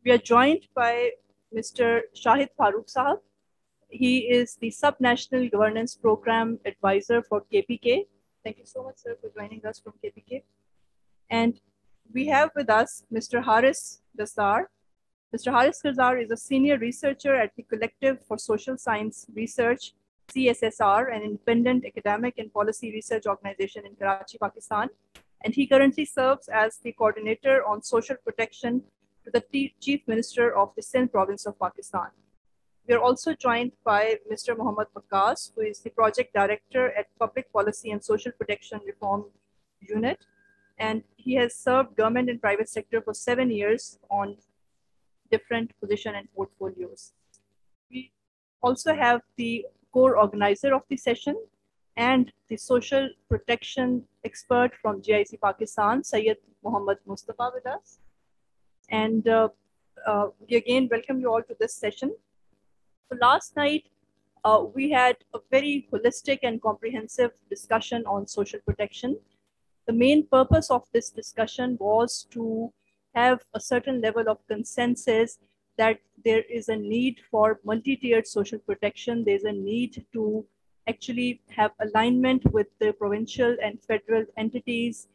We are joined by Mr. Shahid Farooq Sahab. He is the Sub-National Governance Program Advisor for KPK. Thank you so much, sir, for joining us from KPK. And we have with us Mr. Haris Gazdar. Mr. Haris Gazdar is a senior researcher at the Collective for Social Science Research, CSSR, an independent academic and policy research organization in Karachi, Pakistan. And he currently serves as the coordinator on social protection to the Chief Minister of the Sindh province of Pakistan. We are also joined by Mr. Mohammad Waqas, who is the project director at Public Policy and Social Protection Reform Unit. And he has served government and private sector for 7 years on different position and portfolios. We also have the core organizer of the session and the social protection expert from GIC Pakistan, Syed Muhammad Mustafa, with us. And we again welcome you all to this session. So last night, we had a very holistic and comprehensive discussion on social protection. The main purpose of this discussion was to have a certain level of consensus that there is a need for multi-tiered social protection. There's a need to actually have alignment with the provincial and federal entities,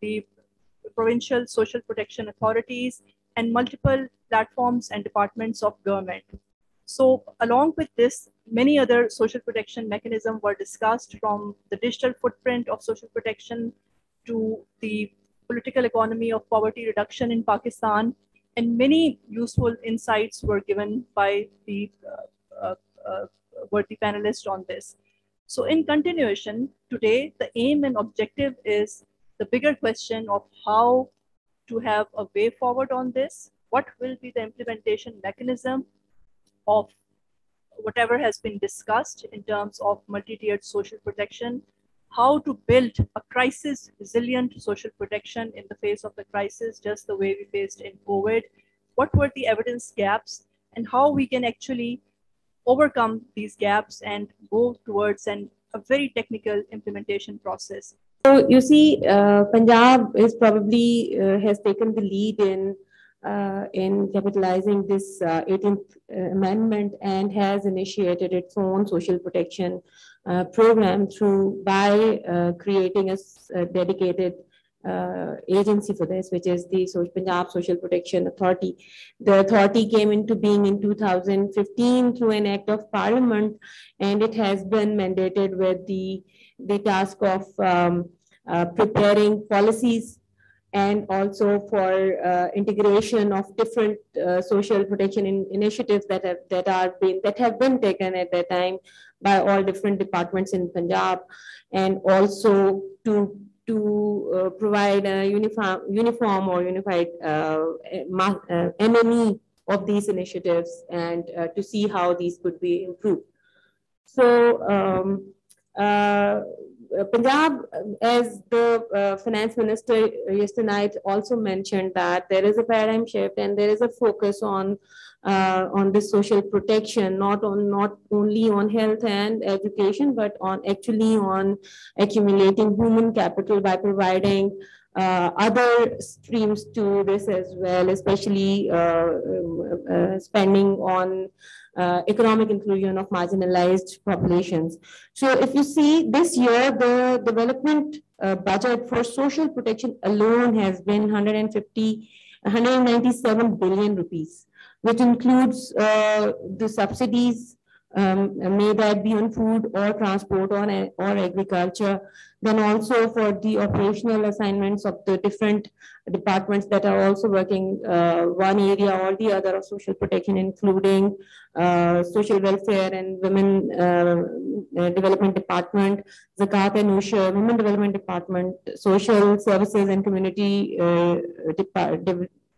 the provincial social protection authorities, and multiple platforms and departments of government. So along with this, many other social protection mechanisms were discussed, from the digital footprint of social protection to the political economy of poverty reduction in Pakistan, and many useful insights were given by the worthy panelists on this. So in continuation, today, the aim and objective is the bigger question of how to have a way forward on this. What will be the implementation mechanism of whatever has been discussed in terms of multi-tiered social protection, how to build a crisis-resilient social protection in the face of the crisis, just the way we faced in COVID, what were the evidence gaps, and how we can actually overcome these gaps and go towards a very technical implementation process. So you see, Punjab is probably has taken the lead in capitalizing this 18th Amendment and has initiated its own social protection program by creating a dedicated agency for this, which is the Punjab Social Protection Authority. The authority came into being in 2015 through an act of parliament, and it has been mandated with the task of preparing policies and also for integration of different social protection initiatives that have been taken at that time by all different departments in Punjab, and also to provide a uniform or unified MME of these initiatives, and to see how these could be improved. So Punjab, as the finance minister yesterday night also mentioned, that there is a paradigm shift and there is a focus on this social protection, not only on health and education, but on accumulating human capital by providing other streams to this as well, especially spending on economic inclusion of marginalized populations. So if you see this year, the development budget for social protection alone has been 197 billion rupees, which includes the subsidies, may that be on food or transport or agriculture, then also for the operational assignments of the different departments that are also working one area or the other of social protection, including social welfare and women development department, Zakat and Usher, women development department, social services and community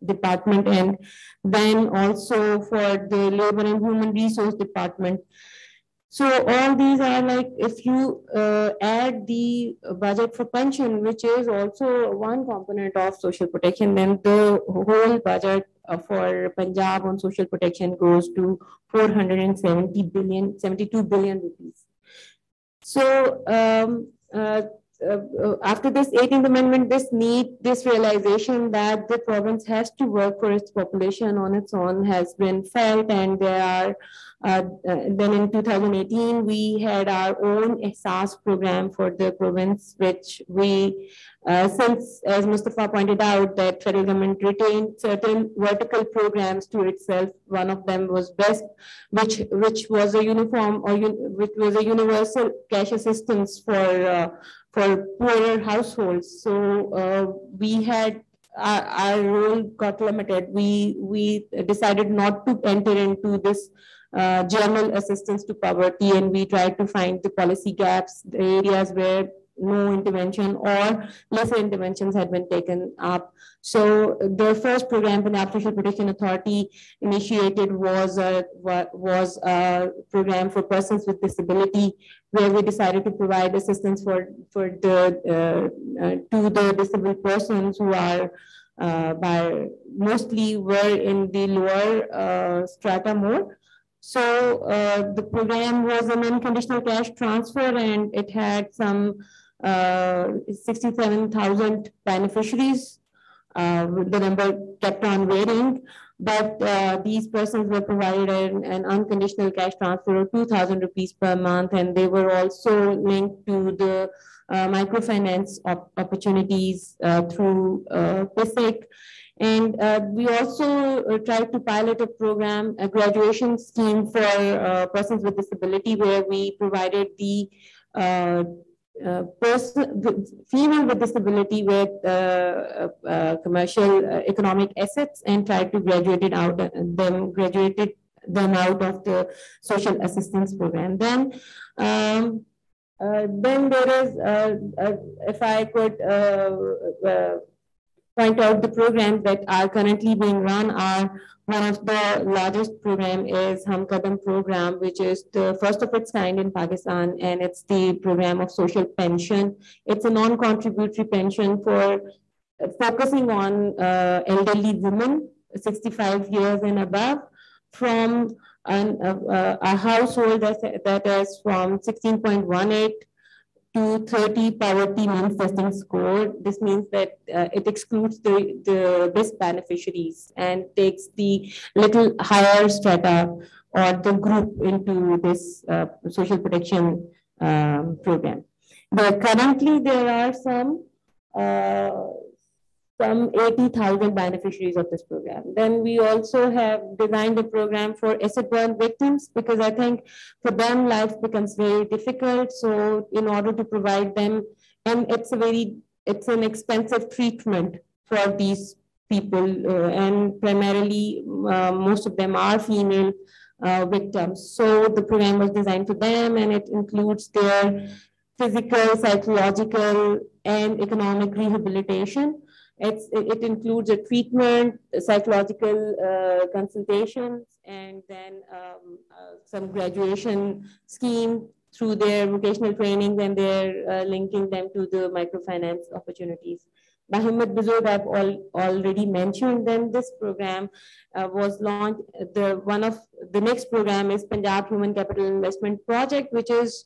department, and then also for the labor and human resource department. So all these are like, if you add the budget for pension, which is also one component of social protection, then the whole budget for Punjab on social protection goes to 72 billion rupees. So after this 18th Amendment, this realization that the province has to work for its population on its own has been felt, and there are then in 2018 we had our own Ehsaas program for the province, which we since, as Mustafa pointed out, that federal government retained certain vertical programs to itself. One of them was BEST, which was a which was a universal cash assistance for poorer households. So we had our role got limited. We decided not to enter into this general assistance to poverty, and we tried to find the policy gaps, the areas where no intervention or lesser interventions had been taken up. So the first program Punjab Social Protection Authority initiated was a program for persons with disability, where we decided to provide assistance to the disabled persons who are mostly were in the lower strata more. So the program was an unconditional cash transfer, and it had some 67,000 beneficiaries. The number kept on varying, but these persons were provided an unconditional cash transfer of 2,000 rupees per month, and they were also linked to the microfinance opportunities through PISIC. And we also tried to pilot a program, a graduation scheme for persons with disability, where we provided the female with disability with commercial economic assets, and tried to graduated them out of the social assistance program. Then there is, if I could point out the programs that are currently being run are, one of the largest program is Hum Kadam program, which is the first of its kind in Pakistan, and it's the program of social pension. It's a non-contributory pension for focusing on elderly women, 65 years and above, from a household that is from 16.18 to 30 poverty means testing score. This means that it excludes the best beneficiaries and takes the little higher strata or the group into this social protection program. But currently there are some 80,000 beneficiaries of this program. Then we also have designed a program for acid burn victims, because I think for them life becomes very difficult. So in order to provide them, and it's an expensive treatment for these people, and primarily most of them are female victims. So the program was designed for them, and it includes their physical, psychological, and economic rehabilitation. It includes a treatment, psychological consultations, and then some graduation scheme through their vocational training, and they're linking them to the microfinance opportunities. Bahimmat Buzurg I've already mentioned. Then this program was launched. One of the next program is Punjab Human Capital Investment Project, which is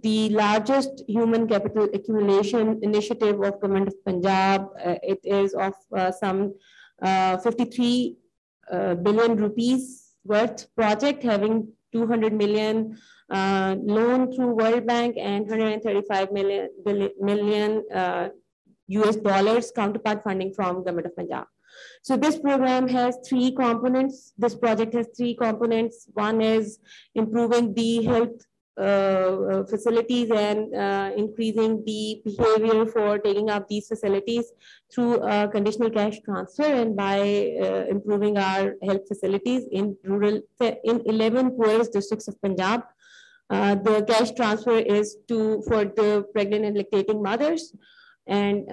the largest human capital accumulation initiative of Government of Punjab. It is of some 53 billion rupees worth project, having 200 million loan through World Bank and 135 million US dollars counterpart funding from Government of Punjab. So this program has three components. This project has three components. One is improving the health facilities and increasing the behavior for taking up these facilities through conditional cash transfer, and by improving our health facilities in 11 poorest districts of Punjab. The cash transfer is for the pregnant and lactating mothers. And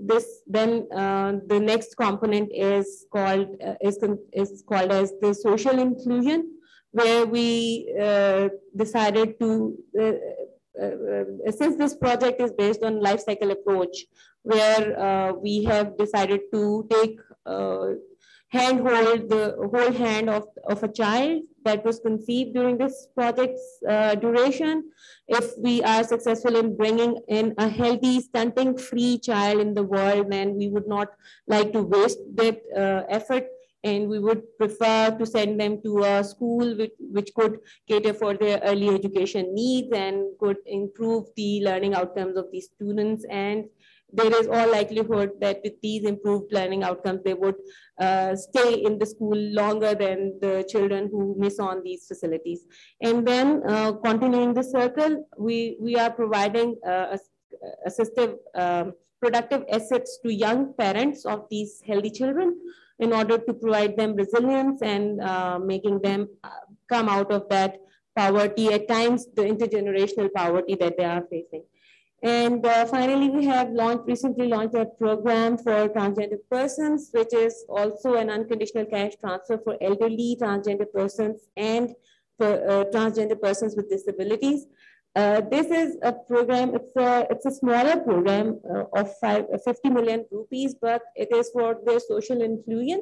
the next component is called as the social inclusion, where we decided to, since this project is based on life cycle approach, where we have decided to take handhold the whole hand of a child that was conceived during this project's duration. If we are successful in bringing in a healthy, stunting-free child in the world, then we would not like to waste that effort, and we would prefer to send them to a school which could cater for their early education needs and could improve the learning outcomes of these students. And there is all likelihood that with these improved learning outcomes, they would stay in the school longer than the children who miss on these facilities. And then continuing the circle, we are providing assistive productive assets to young parents of these healthy children in order to provide them resilience and making them come out of that poverty, at times the intergenerational poverty that they are facing. And finally, we have recently launched a program for transgender persons, which is also an unconditional cash transfer for elderly transgender persons and for transgender persons with disabilities. This is a program, it's a smaller program of 50 million rupees, but it is for their social inclusion.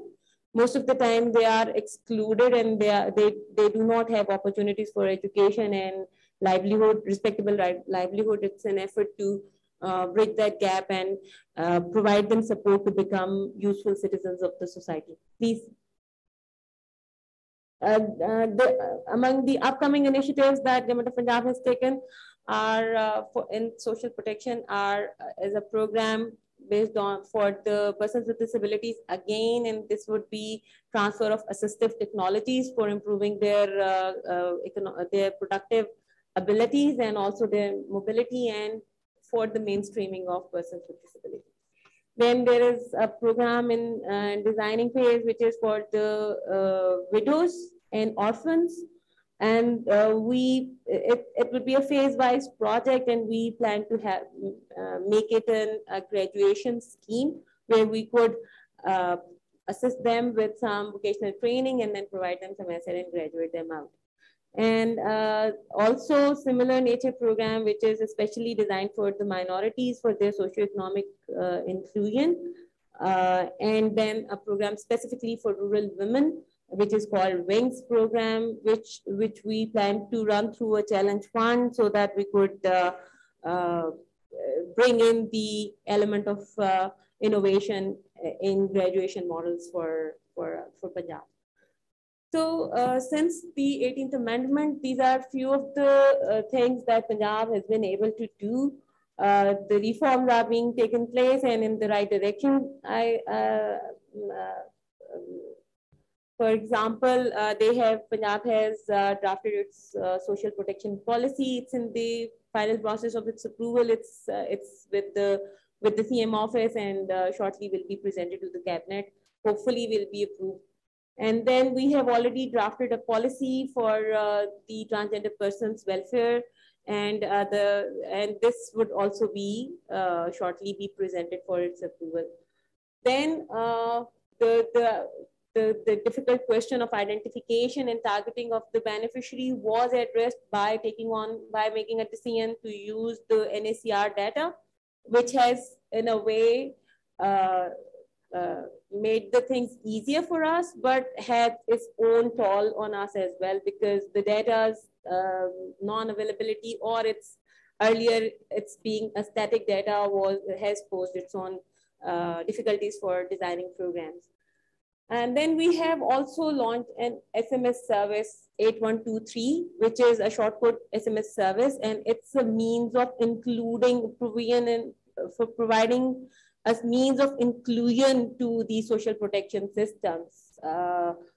Most of the time they are excluded and they do not have opportunities for education and livelihood, respectable livelihood. It's an effort to bridge that gap and provide them support to become useful citizens of the society. Please. Among the upcoming initiatives that Government of Punjab has taken are in social protection is a program based on for the persons with disabilities again, and this would be transfer of assistive technologies for improving their productive abilities and also their mobility and for the mainstreaming of persons with disabilities. Then there is a program in designing phase, which is for the widows and orphans. And it would be a phase-wise project, and we plan to have make it a graduation scheme where we could assist them with some vocational training and then provide them some asset and graduate them out. And also similar nature program, which is especially designed for the minorities for their socioeconomic inclusion. And then a program specifically for rural women, which is called WINGS program, which we plan to run through a challenge fund so that we could bring in the element of innovation in graduation models for Punjab. So since the 18th Amendment, these are few of the things that Punjab has been able to do. The reforms are being taken place and in the right direction. For example, Punjab has drafted its social protection policy. It's in the final process of its approval. It's with the CM office and shortly will be presented to the cabinet. Hopefully will be approved. And then we have already drafted a policy for the transgender persons' welfare, and this would also be shortly be presented for its approval. Then the difficult question of identification and targeting of the beneficiary was addressed by making a decision to use the NACR data, which has in a way made the things easier for us, but had its own toll on us as well, because the data's non-availability or its being a static data has posed its own difficulties for designing programs. And then we have also launched an SMS service 8123, which is a short code SMS service, and it's a means of including providing as means of inclusion to the social protection systems,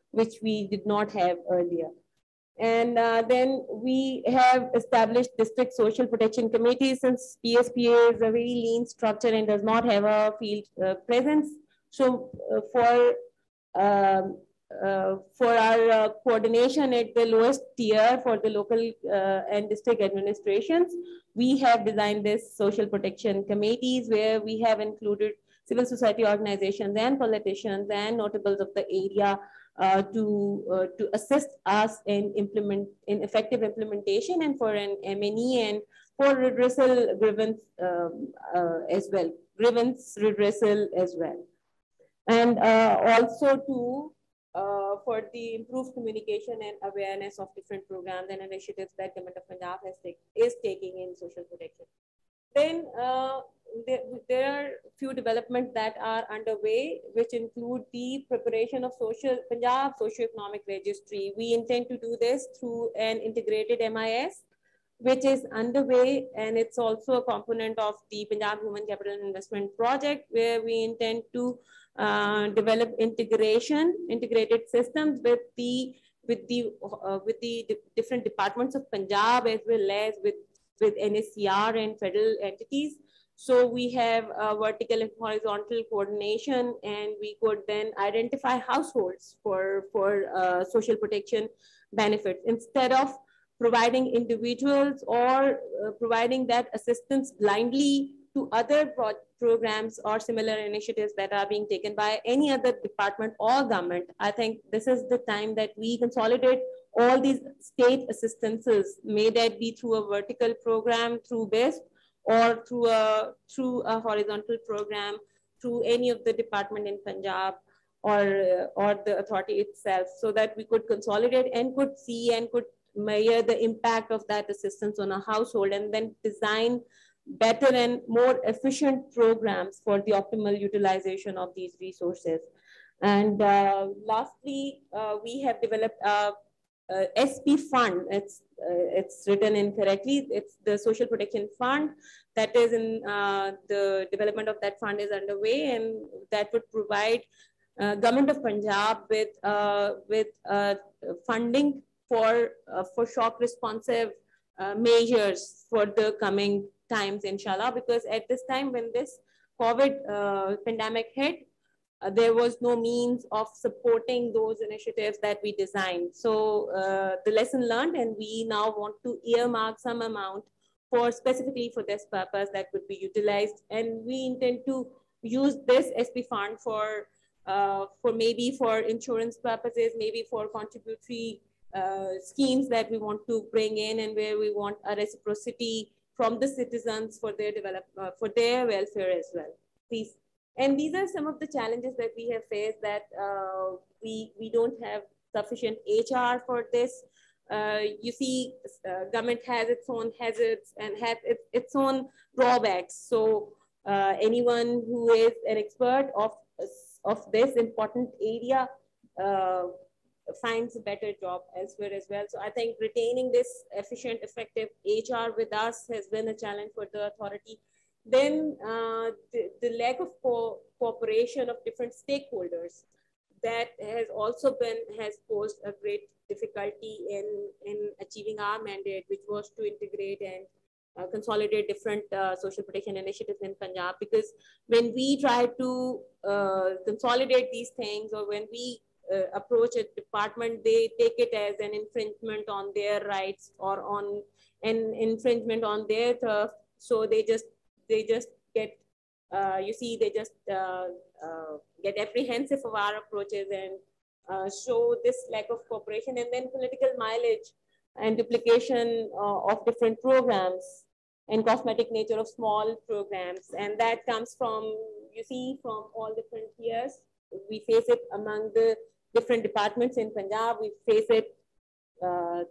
which we did not have earlier. And then we have established district social protection committees, since PSPA is a very lean structure and does not have a field presence. So for our coordination at the lowest tier for the local and district administrations, we have designed this social protection committees where we have included civil society organizations and politicians and notables of the area to assist us in effective implementation and for an M&E and for redressal grievance as well, grievance redressal as well. And also for the improved communication and awareness of different programs and initiatives that Government of Punjab is taking in social protection. Then there are few developments that are underway, which include the preparation of Punjab Socio-Economic Registry. We intend to do this through an integrated MIS, which is underway, and it's also a component of the Punjab Human Capital Investment Project, where we intend to develop integrated systems with the different departments of Punjab, as well as with NSCR and federal entities. So we have vertical and horizontal coordination, and we could then identify households for social protection benefits instead of providing individuals or providing that assistance blindly to other programs or similar initiatives that are being taken by any other department or government. I think this is the time that we consolidate all these state assistances, may that be through a vertical program, through BEST, or through a horizontal program, through any of the department in Punjab or the authority itself, so that we could consolidate and could see and could measure the impact of that assistance on a household, and then design better and more efficient programs for the optimal utilization of these resources. And lastly, we have developed a SP fund. It's written incorrectly. It's the Social Protection Fund. That is in the development of that fund is underway, and that would provide Government of Punjab with funding for shock responsive measures for the coming times, inshallah, because at this time when this COVID pandemic hit, there was no means of supporting those initiatives that we designed. So the lesson learned, and we now want to earmark some amount specifically for this purpose that would be utilized. And we intend to use this SP fund for maybe for insurance purposes, maybe for contributory schemes that we want to bring in, and where we want a reciprocity from the citizens for their for their welfare as well. Please. And these are some of the challenges that we have faced, that we don't have sufficient HR for this. You see, government has its own hazards and has its own drawbacks. So anyone who is an expert of this important area finds a better job elsewhere as well. So I think retaining this efficient, effective HR with us has been a challenge for the authority. Then the lack of cooperation of different stakeholders, that has also has posed a great difficulty in achieving our mandate, which was to integrate and consolidate different social protection initiatives in Punjab. Because when we try to consolidate these things, or when we approach a department, they take it as an infringement on their rights or on an infringement on their turf. So they just get, you see, they just get apprehensive of our approaches and show this lack of cooperation, and then political mileage and duplication of different programs and cosmetic nature of small programs. And that comes from, you see, from all different tiers. We face it among the different departments in Punjab. We face it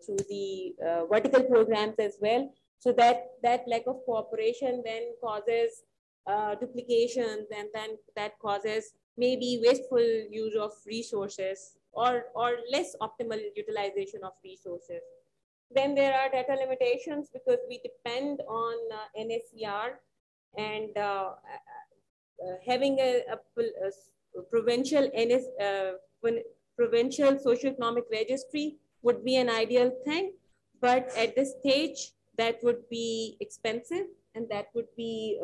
through the vertical programs as well. So that lack of cooperation then causes duplications, and then that causes maybe wasteful use of resources or less optimal utilization of resources. Then there are data limitations, because we depend on NSCR, and having a provincial provincial socio-economic registry would be an ideal thing, but at this stage that would be expensive, and that would be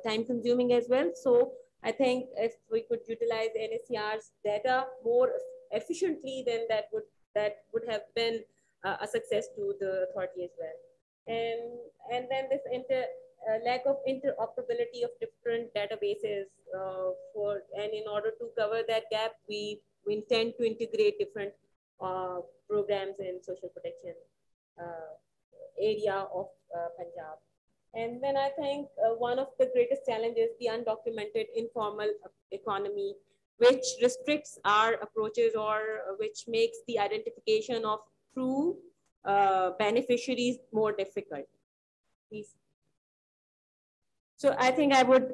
time consuming as well. So I think if we could utilize NSCR's data more efficiently, then that would have been a success to the authority as well. And then this lack of interoperability of different databases and in order to cover that gap, we intend to integrate different programs in social protection area of Punjab. And then I think one of the greatest challenges, the undocumented informal economy, which restricts our approaches or which makes the identification of true beneficiaries more difficult. Please. So I think I would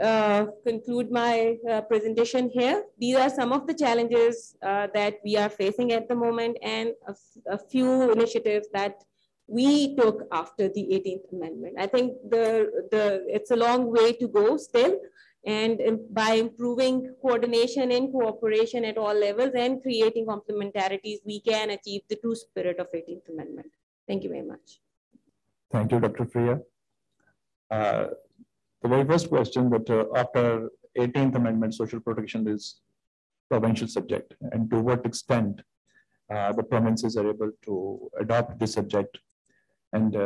conclude my presentation here. These are some of the challenges that we are facing at the moment, and a few initiatives that we took after the 18th Amendment. I think it's a long way to go still, and by improving coordination and cooperation at all levels and creating complementarities, we can achieve the true spirit of 18th Amendment. Thank you very much. Thank you, Dr. Priya. The very first question that after 18th Amendment, social protection is provincial subject, and to what extent the provinces are able to adopt this subject and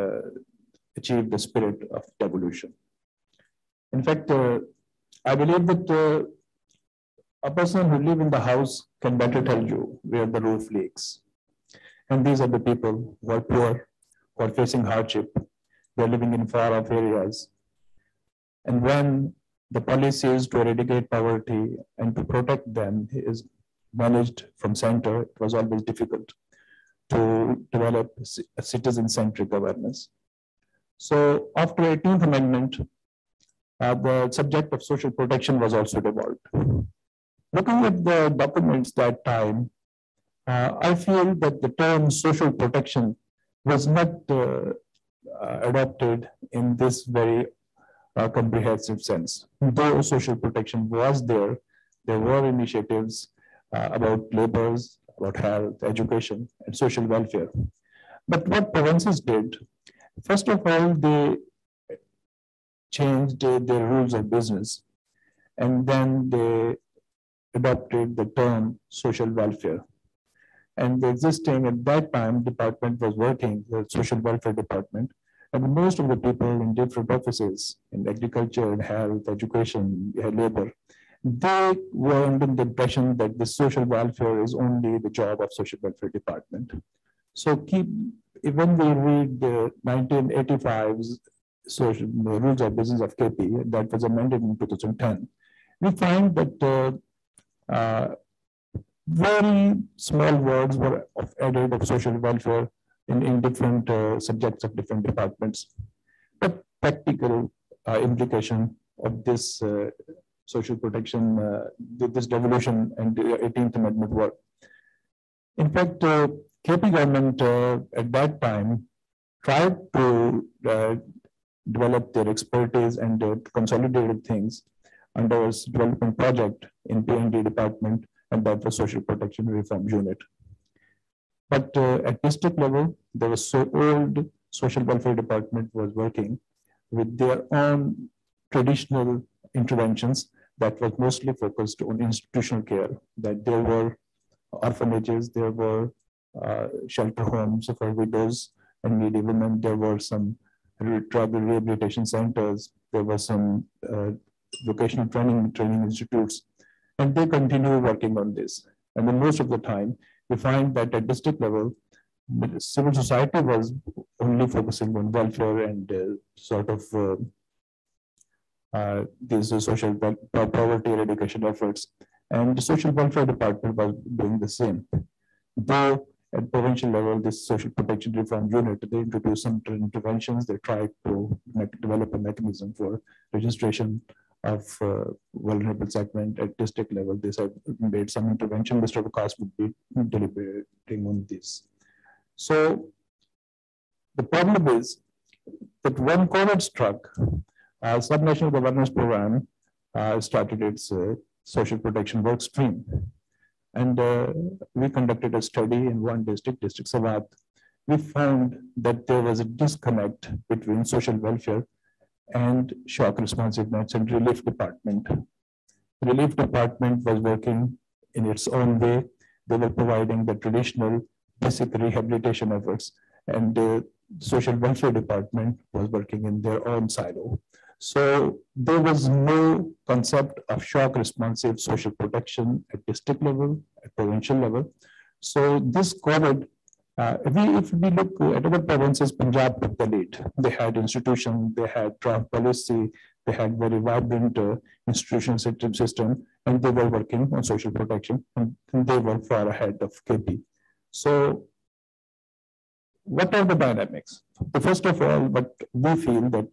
achieve the spirit of devolution. In fact, I believe that a person who lives in the house can better tell you where the roof leaks. And these are the people who are poor, who are facing hardship. They're living in far-off areas. And when the policy is to eradicate poverty and to protect them is managed from center, it was always difficult to develop a citizen-centric awareness. So after 18th Amendment, the subject of social protection was also devolved. Looking at the documents that time, I feel that the term social protection was not adopted in this very comprehensive sense. Though social protection was there were initiatives about labors, about health, education, and social welfare. But what provinces did, first of all, they changed their rules of business, and then they adopted the term social welfare. And the existing at that time department was working, the social welfare department, and most of the people in different offices in agriculture, in health, education, labor, they were under the impression that the social welfare is only the job of social welfare department. So when we read the 1985's social rules of business of KP that was amended in 2010, we find that very small words were added of social welfare in different subjects of different departments. But practical implication of this social protection, this devolution and the 18th Amendment work. In fact, KP government at that time tried to develop their expertise and consolidated things under a development project in P&D department, and that was Social Protection Reform Unit. But at district level, there was old social welfare department was working with their own traditional interventions that was mostly focused on institutional care, that there were orphanages, there were shelter homes for widows and needy women, there were some tribal rehabilitation centers, there were some vocational training institutes, and they continue working on this. And then most of the time, we find that at district level, civil society was only focusing on welfare and sort of these social poverty eradication efforts. And the social welfare department was doing the same. Though at provincial level, this social protection reform unit, they introduced some interventions. They tried to develop a mechanism for registration of vulnerable segment at district level. They said made some intervention. Mr. Vikas would be deliberating on this. So the problem is that when COVID struck, Subnational Governance Program started its social protection work stream. And we conducted a study in one district, District Sawat. We found that there was a disconnect between social welfare and shock responsiveness and relief department. The relief department was working in its own way. They were providing the traditional basic rehabilitation efforts, and the social welfare department was working in their own silo. So there was no concept of shock responsive social protection at district level, at provincial level. So this COVID, if we look at other provinces, Punjab took the lead. They had institution, they had draft policy, they had very vibrant institutional system. and they were working on social protection, and they were far ahead of KP. So what are the dynamics? So first of all, what we feel that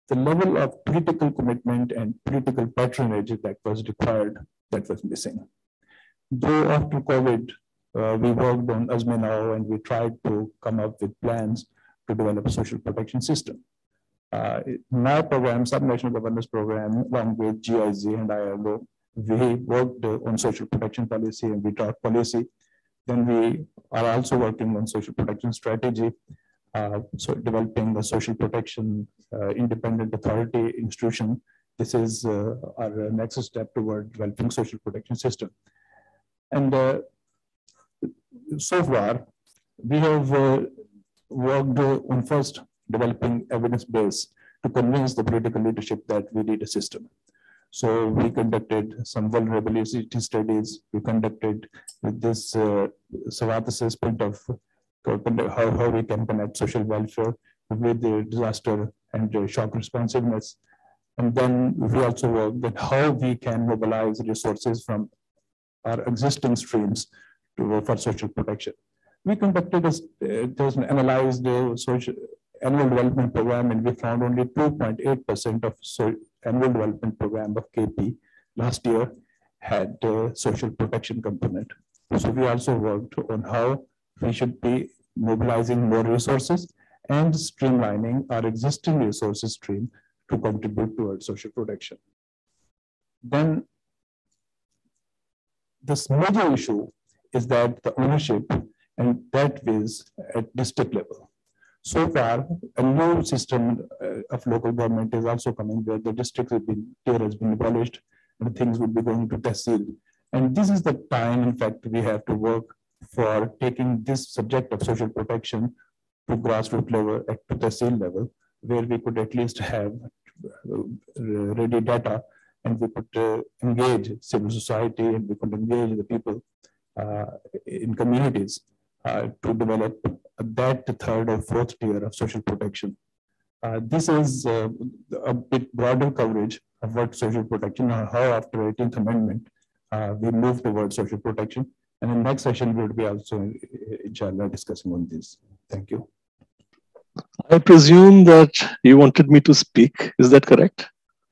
the level of political commitment and political patronage that was required, that was missing. Though after COVID, we worked on AZME Now and we tried to come up with plans to develop a social protection system. My program, Subnational Governance Program, along with GIZ and ILO, we worked on social protection policy and we taught policy. Then we are also working on social protection strategy, so developing a social protection independent authority institution. This is our next step toward developing social protection system. And so far, we have worked on first developing evidence base to convince the political leadership that we need a system. So we conducted some vulnerability studies. We conducted with this SWOT assessment of how we can connect social welfare with the disaster and shock responsiveness. And then we also worked at how we can mobilize resources from our existing streams for social protection. We conducted analyzed the social annual development program, and we found only 2.8% of annual development program of KP last year had a social protection component. So we also worked on how we should be mobilizing more resources and streamlining our existing resources stream to contribute towards social protection. Then this major issue is that the ownership, and that is at district level. So far, a new system of local government is also coming where the district tier has been abolished and things will be going to Tehsil. And this is the time, in fact, we have to work for taking this subject of social protection to grassroots level, to Tehsil level, where we could at least have ready data and we could engage civil society and we could engage the people in communities to develop that third or fourth tier of social protection. This is a bit broader coverage of what social protection, or how after 18th Amendment, we move towards social protection. And in the next session, we will be also, inshallah, discussing on this. Thank you. I presume that you wanted me to speak. Is that correct?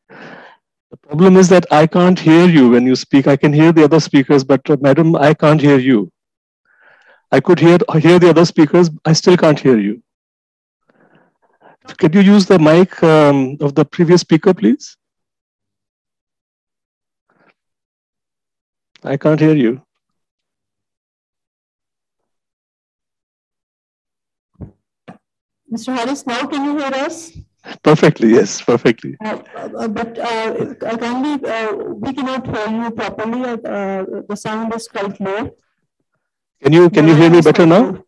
The problem is that I can't hear you when you speak. I can hear the other speakers, but madam, I can't hear you. I could hear the other speakers. I still can't hear you. Could you use the mic of the previous speaker, please? I can't hear you. Mr. Harris, now can you hear us? Perfectly, yes, perfectly. But kindly, we cannot hear you properly. The sound is quite low. Can you hear me better now?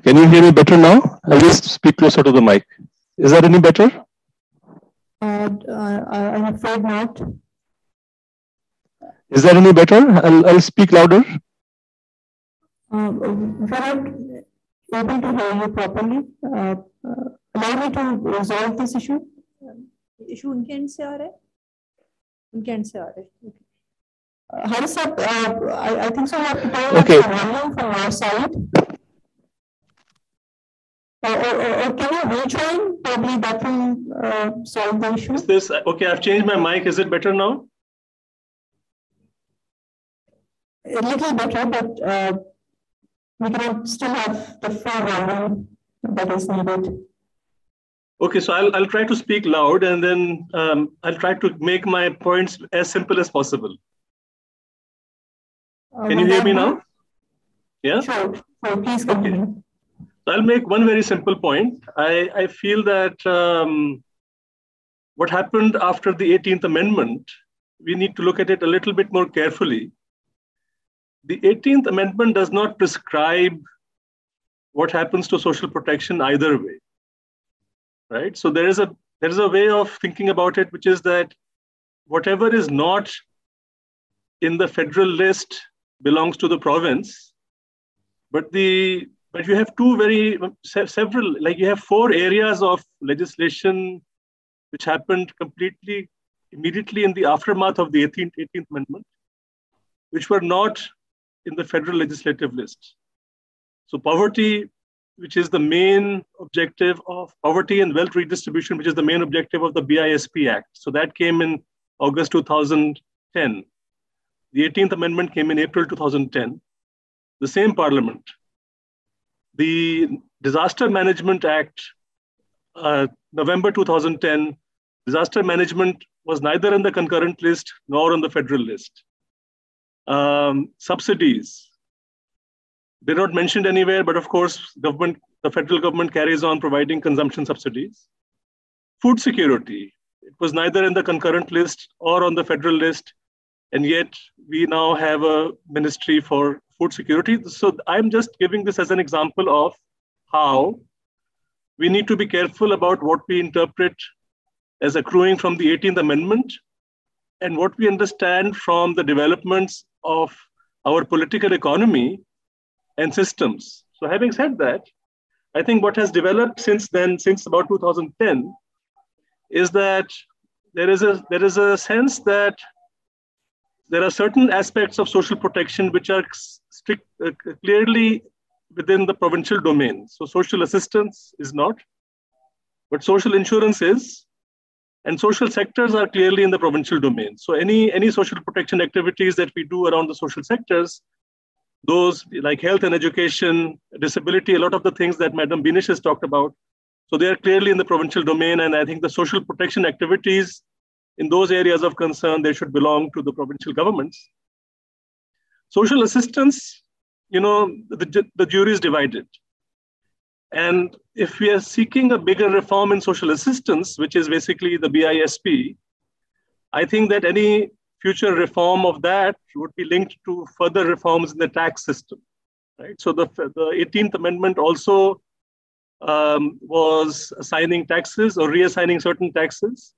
Can you hear me better now? I'll just speak closer to the mic. Is that any better? I'm afraid not. Is that any better? I'll speak louder. We're not able to hear you properly. Allow me to resolve this issue. Issue उनके end से आ रहा है? उनके end से आ रहा है. Harris, I think so. We have to turn Okay. up the volume from our side. Or can you rejoin? Probably that will solve the issue. Is this okay? I've changed my mic. Is it better now? A little better, but we cannot still have the full volume that is needed. Okay, so I'll try to speak loud, and then I'll try to make my points as simple as possible. Can you hear me now? Yeah? Sure. So please continue. Okay. So I'll make one very simple point. I feel that what happened after the 18th Amendment, we need to look at it a little bit more carefully. The 18th Amendment does not prescribe what happens to social protection either way, right? So there is a way of thinking about it, which is that whatever is not in the federal list belongs to the province, but you have several, like you have 4 areas of legislation which happened completely immediately in the aftermath of the 18th Amendment, which were not in the federal legislative list. So poverty, which is the main objective of poverty and wealth redistribution, which is the main objective of the BISP Act. So that came in August 2010. The 18th Amendment came in April 2010. The same parliament. The Disaster Management Act, November 2010, disaster management was neither in the concurrent list nor on the federal list. Subsidies, they're not mentioned anywhere, but of course, the federal government carries on providing consumption subsidies. Food security, it was neither in the concurrent list or on the federal list, and yet we now have a ministry for food security. So I'm just giving this as an example of how we need to be careful about what we interpret as accruing from the 18th Amendment and what we understand from the developments of our political economy and systems. So having said that, I think what has developed since then, since about 2010, is that there is a sense that there are certain aspects of social protection which are clearly within the provincial domain. So social assistance is not, but social insurance is, and social sectors are clearly in the provincial domain. So any social protection activities that we do around the social sectors, those like health and education, disability, a lot of the things that Madam Binish has talked about, so they are clearly in the provincial domain. And I think the social protection activities in those areas of concern, they should belong to the provincial governments. Social assistance, the jury is divided. And if we are seeking a bigger reform in social assistance, which is basically the BISP, I think that any future reform of that would be linked to further reforms in the tax system, right? So the 18th Amendment also was assigning taxes or reassigning certain taxes.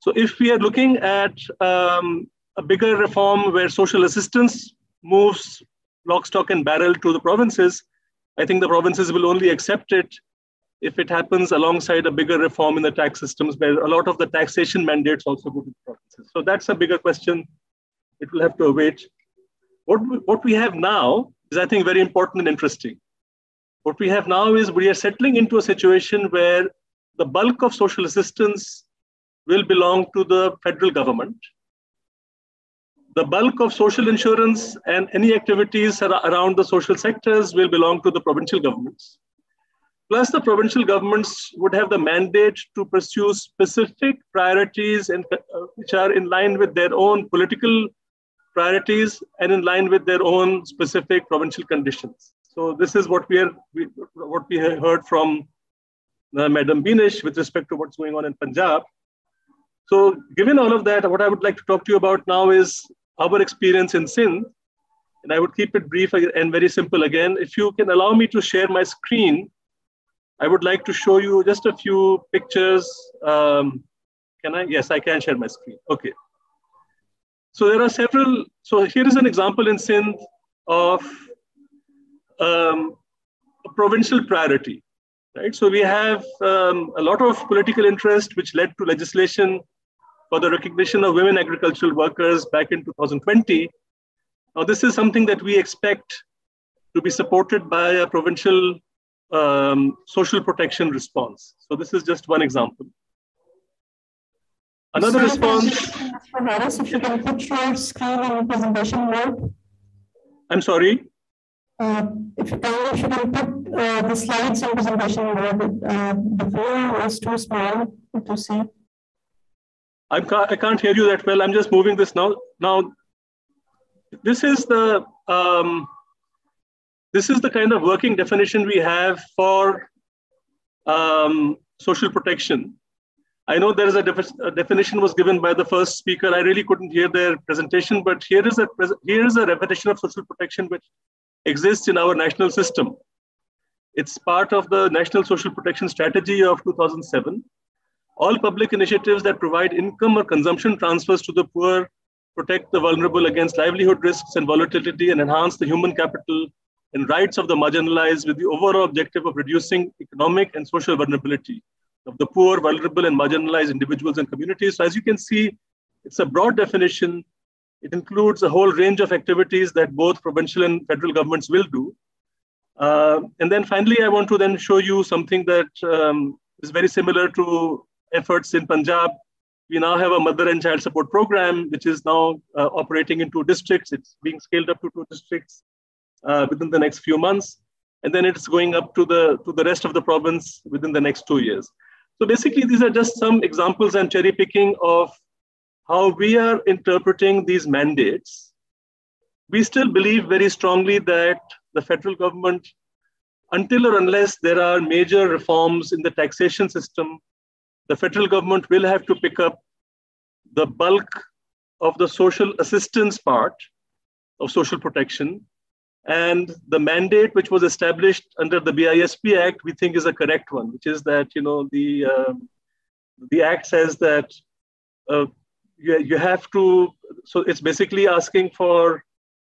So if we are looking at a bigger reform where social assistance moves lock, stock, and barrel to the provinces, I think the provinces will only accept it if it happens alongside a bigger reform in the tax systems, where a lot of the taxation mandates also go to the provinces. So that's a bigger question. It will have to await. What we have now is, I think, very important and interesting. What we have now is we are settling into a situation where the bulk of social assistance will belong to the federal government. The bulk of social insurance and any activities around the social sectors will belong to the provincial governments. Plus, the provincial governments would have the mandate to pursue specific priorities which are in line with their own political priorities and in line with their own specific provincial conditions. So this is what we have heard from Madam Binish with respect to what's going on in Punjab. So given all of that, what I would like to talk to you about now is our experience in Sindh. And I would keep it brief and very simple again. If you can allow me to share my screen, I would like to show you just a few pictures. Can I? Yes, I can share my screen. Okay. So there are several. So here is an example in Sindh of a provincial priority, right? So we have a lot of political interest, which led to legislation for the recognition of women agricultural workers back in 2020. Now, this is something that we expect to be supported by a provincial social protection response. So this is just one example. Another response. If you can put your screen on presentation mode. I'm sorry. If you can put the slides on presentation mode. The phone is too small to see. I can't hear you that well. I'm just moving this now. Now, this is the kind of working definition we have for social protection. I know there is a definition was given by the first speaker. I really couldn't hear their presentation, but here is a repetition of social protection which exists in our national system. It's part of the National Social Protection Strategy of 2007. All public initiatives that provide income or consumption transfers to the poor, protect the vulnerable against livelihood risks and volatility, and enhance the human capital and rights of the marginalized with the overall objective of reducing economic and social vulnerability. of the poor, vulnerable, and marginalized individuals and communities. So as you can see, it's a broad definition. It includes a whole range of activities that both provincial and federal governments will do. And then finally, I want to then show you something that is very similar to efforts in Punjab. We now have a mother and child support program, which is now operating in 2 districts. It's being scaled up to 2 districts within the next few months. And then it's going up to the rest of the province within the next 2 years. So basically, these are just some examples I'm cherry picking of how we are interpreting these mandates. We still believe very strongly that the federal government, until or unless there are major reforms in the taxation system, the federal government will have to pick up the bulk of the social assistance part of social protection. And the mandate which was established under the BISP Act, we think is a correct one, which is that, you know, the Act says that you have to, so it's basically asking for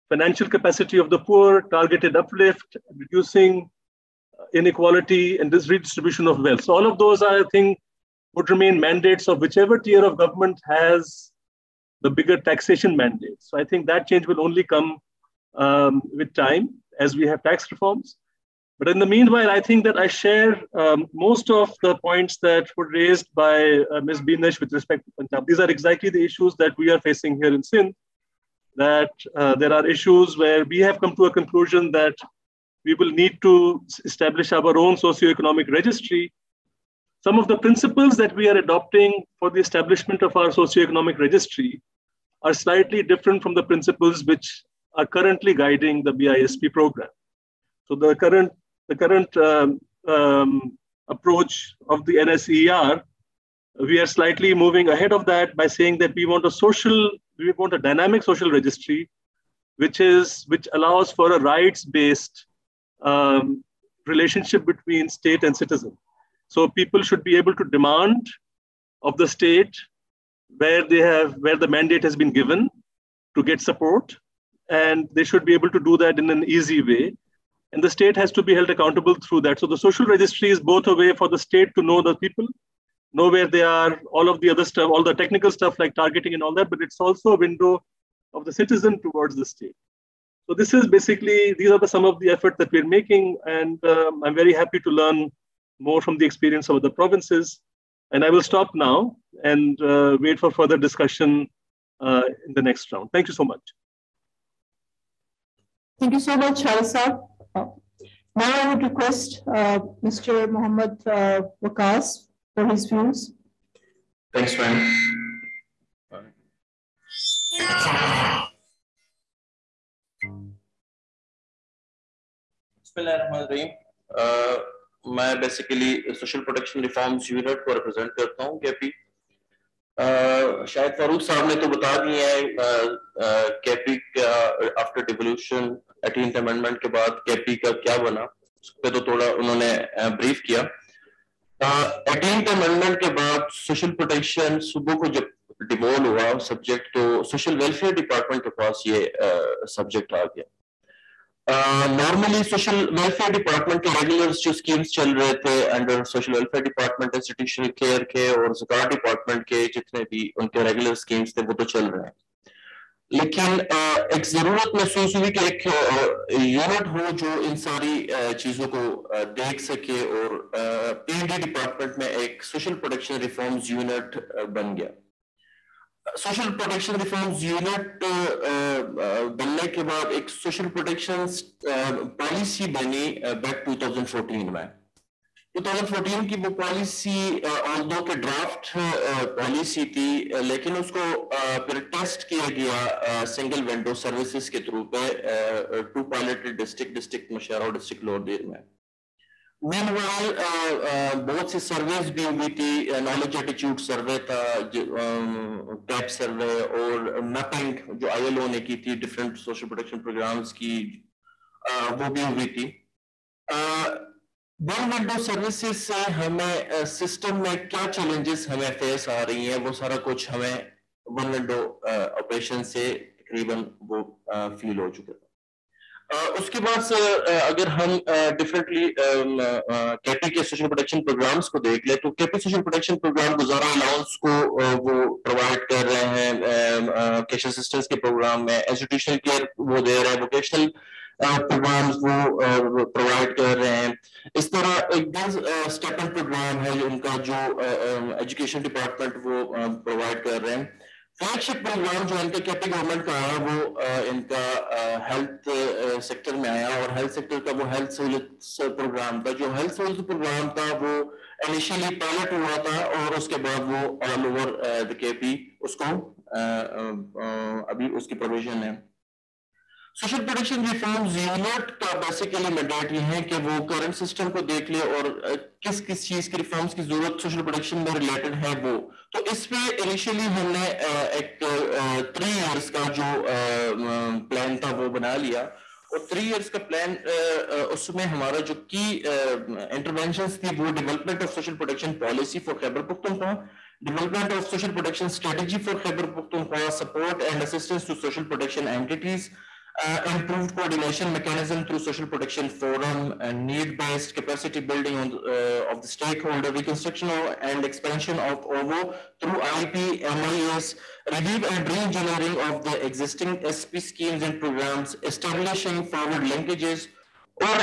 financial capacity of the poor, targeted uplift, reducing inequality, and this redistribution of wealth. So all of those, I think, would remain mandates of whichever tier of government has the bigger taxation mandate. So I think that change will only come with time as we have tax reforms. But in the meanwhile, I think that I share most of the points that were raised by Ms. Binesh with respect to Punjab. These are exactly the issues that we are facing here in Sindh, that there are issues where we have come to a conclusion that we will need to establish our own socioeconomic registry. Some of the principles that we are adopting for the establishment of our socioeconomic registry are slightly different from the principles which are currently guiding the BISP program. So the current approach of the NSER, we are slightly moving ahead of that by saying that we want a dynamic social registry, which allows for a rights-based relationship between state and citizen. So people should be able to demand of the state where the mandate has been given to get support, and they should be able to do that in an easy way. And the state has to be held accountable through that. So the social registry is both a way for the state to know the people, know where they are, all of the other stuff, all the technical stuff like targeting and all that, but it's also a window of the citizen towards the state. So this is basically, these are some of the efforts that we're making, and I'm very happy to learn more from the experience of other provinces. And I will stop now and wait for further discussion in the next round. Thank you so much. Thank you so much, Harisa. Now I would request Mr. Mohammed Waqas for his views. Thanks, Fran. मैं basically social protection reforms unit को represent करता हूँ KP. शायद फारूक साहब ने तो बता दिए हैं केपी का आफ्टर डिवोल्यूशन 18th अमेंडमेंट के बाद केपी का क्या बना, उस पे तो थोड़ा उन्होंने ब्रीफ किया। 18th अमेंडमेंट के बाद सोशल प्रोटेक्शन सुबह को जब डिवोल्व हुआ सब्जेक्ट, तो सोशल वेलफेयर डिपार्टमेंट के पास ये सब्जेक्ट आ गया। नॉर्मली सोशल वेलफेयर डिपार्टमेंट के रेगुलर जो स्कीम्स चल रहे थे under social welfare department, institutional care के और ज़कात डिपार्टमेंट के जितने भी उनके रेगुलर स्कीम्स थे वो तो चल रहे हैं, लेकिन एक जरूरत महसूस हुई कि एक यूनिट हो जो इन सारी चीजों को देख सके, और पीएनडी डिपार्टमेंट में एक सोशल प्रोटेक्शन रिफॉर्म्स यूनिट बन गया। सोशल प्रोटेक्शन रिफॉर्म्स यूनिट बनने के बाद एक सोशल प्रोटेक्शन पॉलिसी बनी बैक 2014 में। 2014 की वो पॉलिसी ऑल्दो के ड्राफ्ट पॉलिसी थी, लेकिन उसको फिर टेस्ट किया गया सिंगल विंडो सर्विसेज के थ्रू पे 2 पायलटेड डिस्ट्रिक्ट नौशहरा और डिस्ट्रिक्ट लोअर में। Meanwhile, बहुत सी सर्वेज भी हुई थी, नॉलेज एटीट्यूड सर्वे था, टैप सर्वे और मैपिंग जो ILO ने की थी डिफरेंट सोशल प्रोटेक्शन प्रोग्राम्स की, वो भी हुई थी। वन विंडो सर्विसेज से हमें सिस्टम में क्या चैलेंजेस हमें फेस आ रही हैं, वो सारा कुछ हमें वन विंडो ऑपरेशन से तकरीबन वो फील हो चुका था। اس کے بعد اگر ہم ڈفرینٹلی کے پی کے سوشل پروٹیکشن پروگرامس کو دیکھ لیں تو کے پی سوشل پروٹیکشن پروگرام گزارا الاؤنس کو وہ پرووائڈ کر رہے ہیں کیش اسسٹنس کے پروگرام میں, انسٹیٹیوشنل کیئر وہ دے رہے ہیں, ووکیشنل پروگرامس وہ پرووائڈ کر رہے ہیں. اس طرح اسٹیپن پروگرام ہے ان کا جو ایجوکیشن ڈپارٹمنٹ وہ پرووائڈ کر رہے ہیں. فلیگ شپ پروگرام جو ان کا کے پی گورنمنٹ کا آیا وہ ان کا ہیلتھ سیکٹر میں آیا, اور ہیلتھ سیکٹر کا وہ ہیلتھ سہولت پروگرام تھا. جو ہیلتھ سہولت پروگرام تھا وہ انیشیلی پائلٹ ہوا تھا, اور اس کے بعد وہ آل اوور کے پی اس کو ابھی اس کی پروویژن ہے. سوشل پروٹیکشن ریفارمز یونٹ کا بیسیکلی مینڈیٹ یہ ہے کہ وہ کرنٹ سسٹم کو دیکھ لے اور کس کس چیز کی ریفارمز کی ضرورت سوشل پروٹیکشن میں ریلیٹڈ ہے وہ. تو اس پہ انیشیلی ہم نے ایک 3 ایئرس کا جو پلان تھا وہ بنا لیا, اور 3 ایئرس کا پلان اس میں ہمارا جو کی انٹرونشنز تھی وہ development of social protection policy for Khyber Pakhtunkhwa, development of social protection strategy for Khyber Pakhtunkhwa, support and assistance to social protection entities, improved coordination mechanism through social protection forum, and need-based capacity building of the stakeholder, reconstruction and expansion of OVO through IEP, MIS, review and re-engineering of the existing SP schemes and programs, establishing forward linkages, اور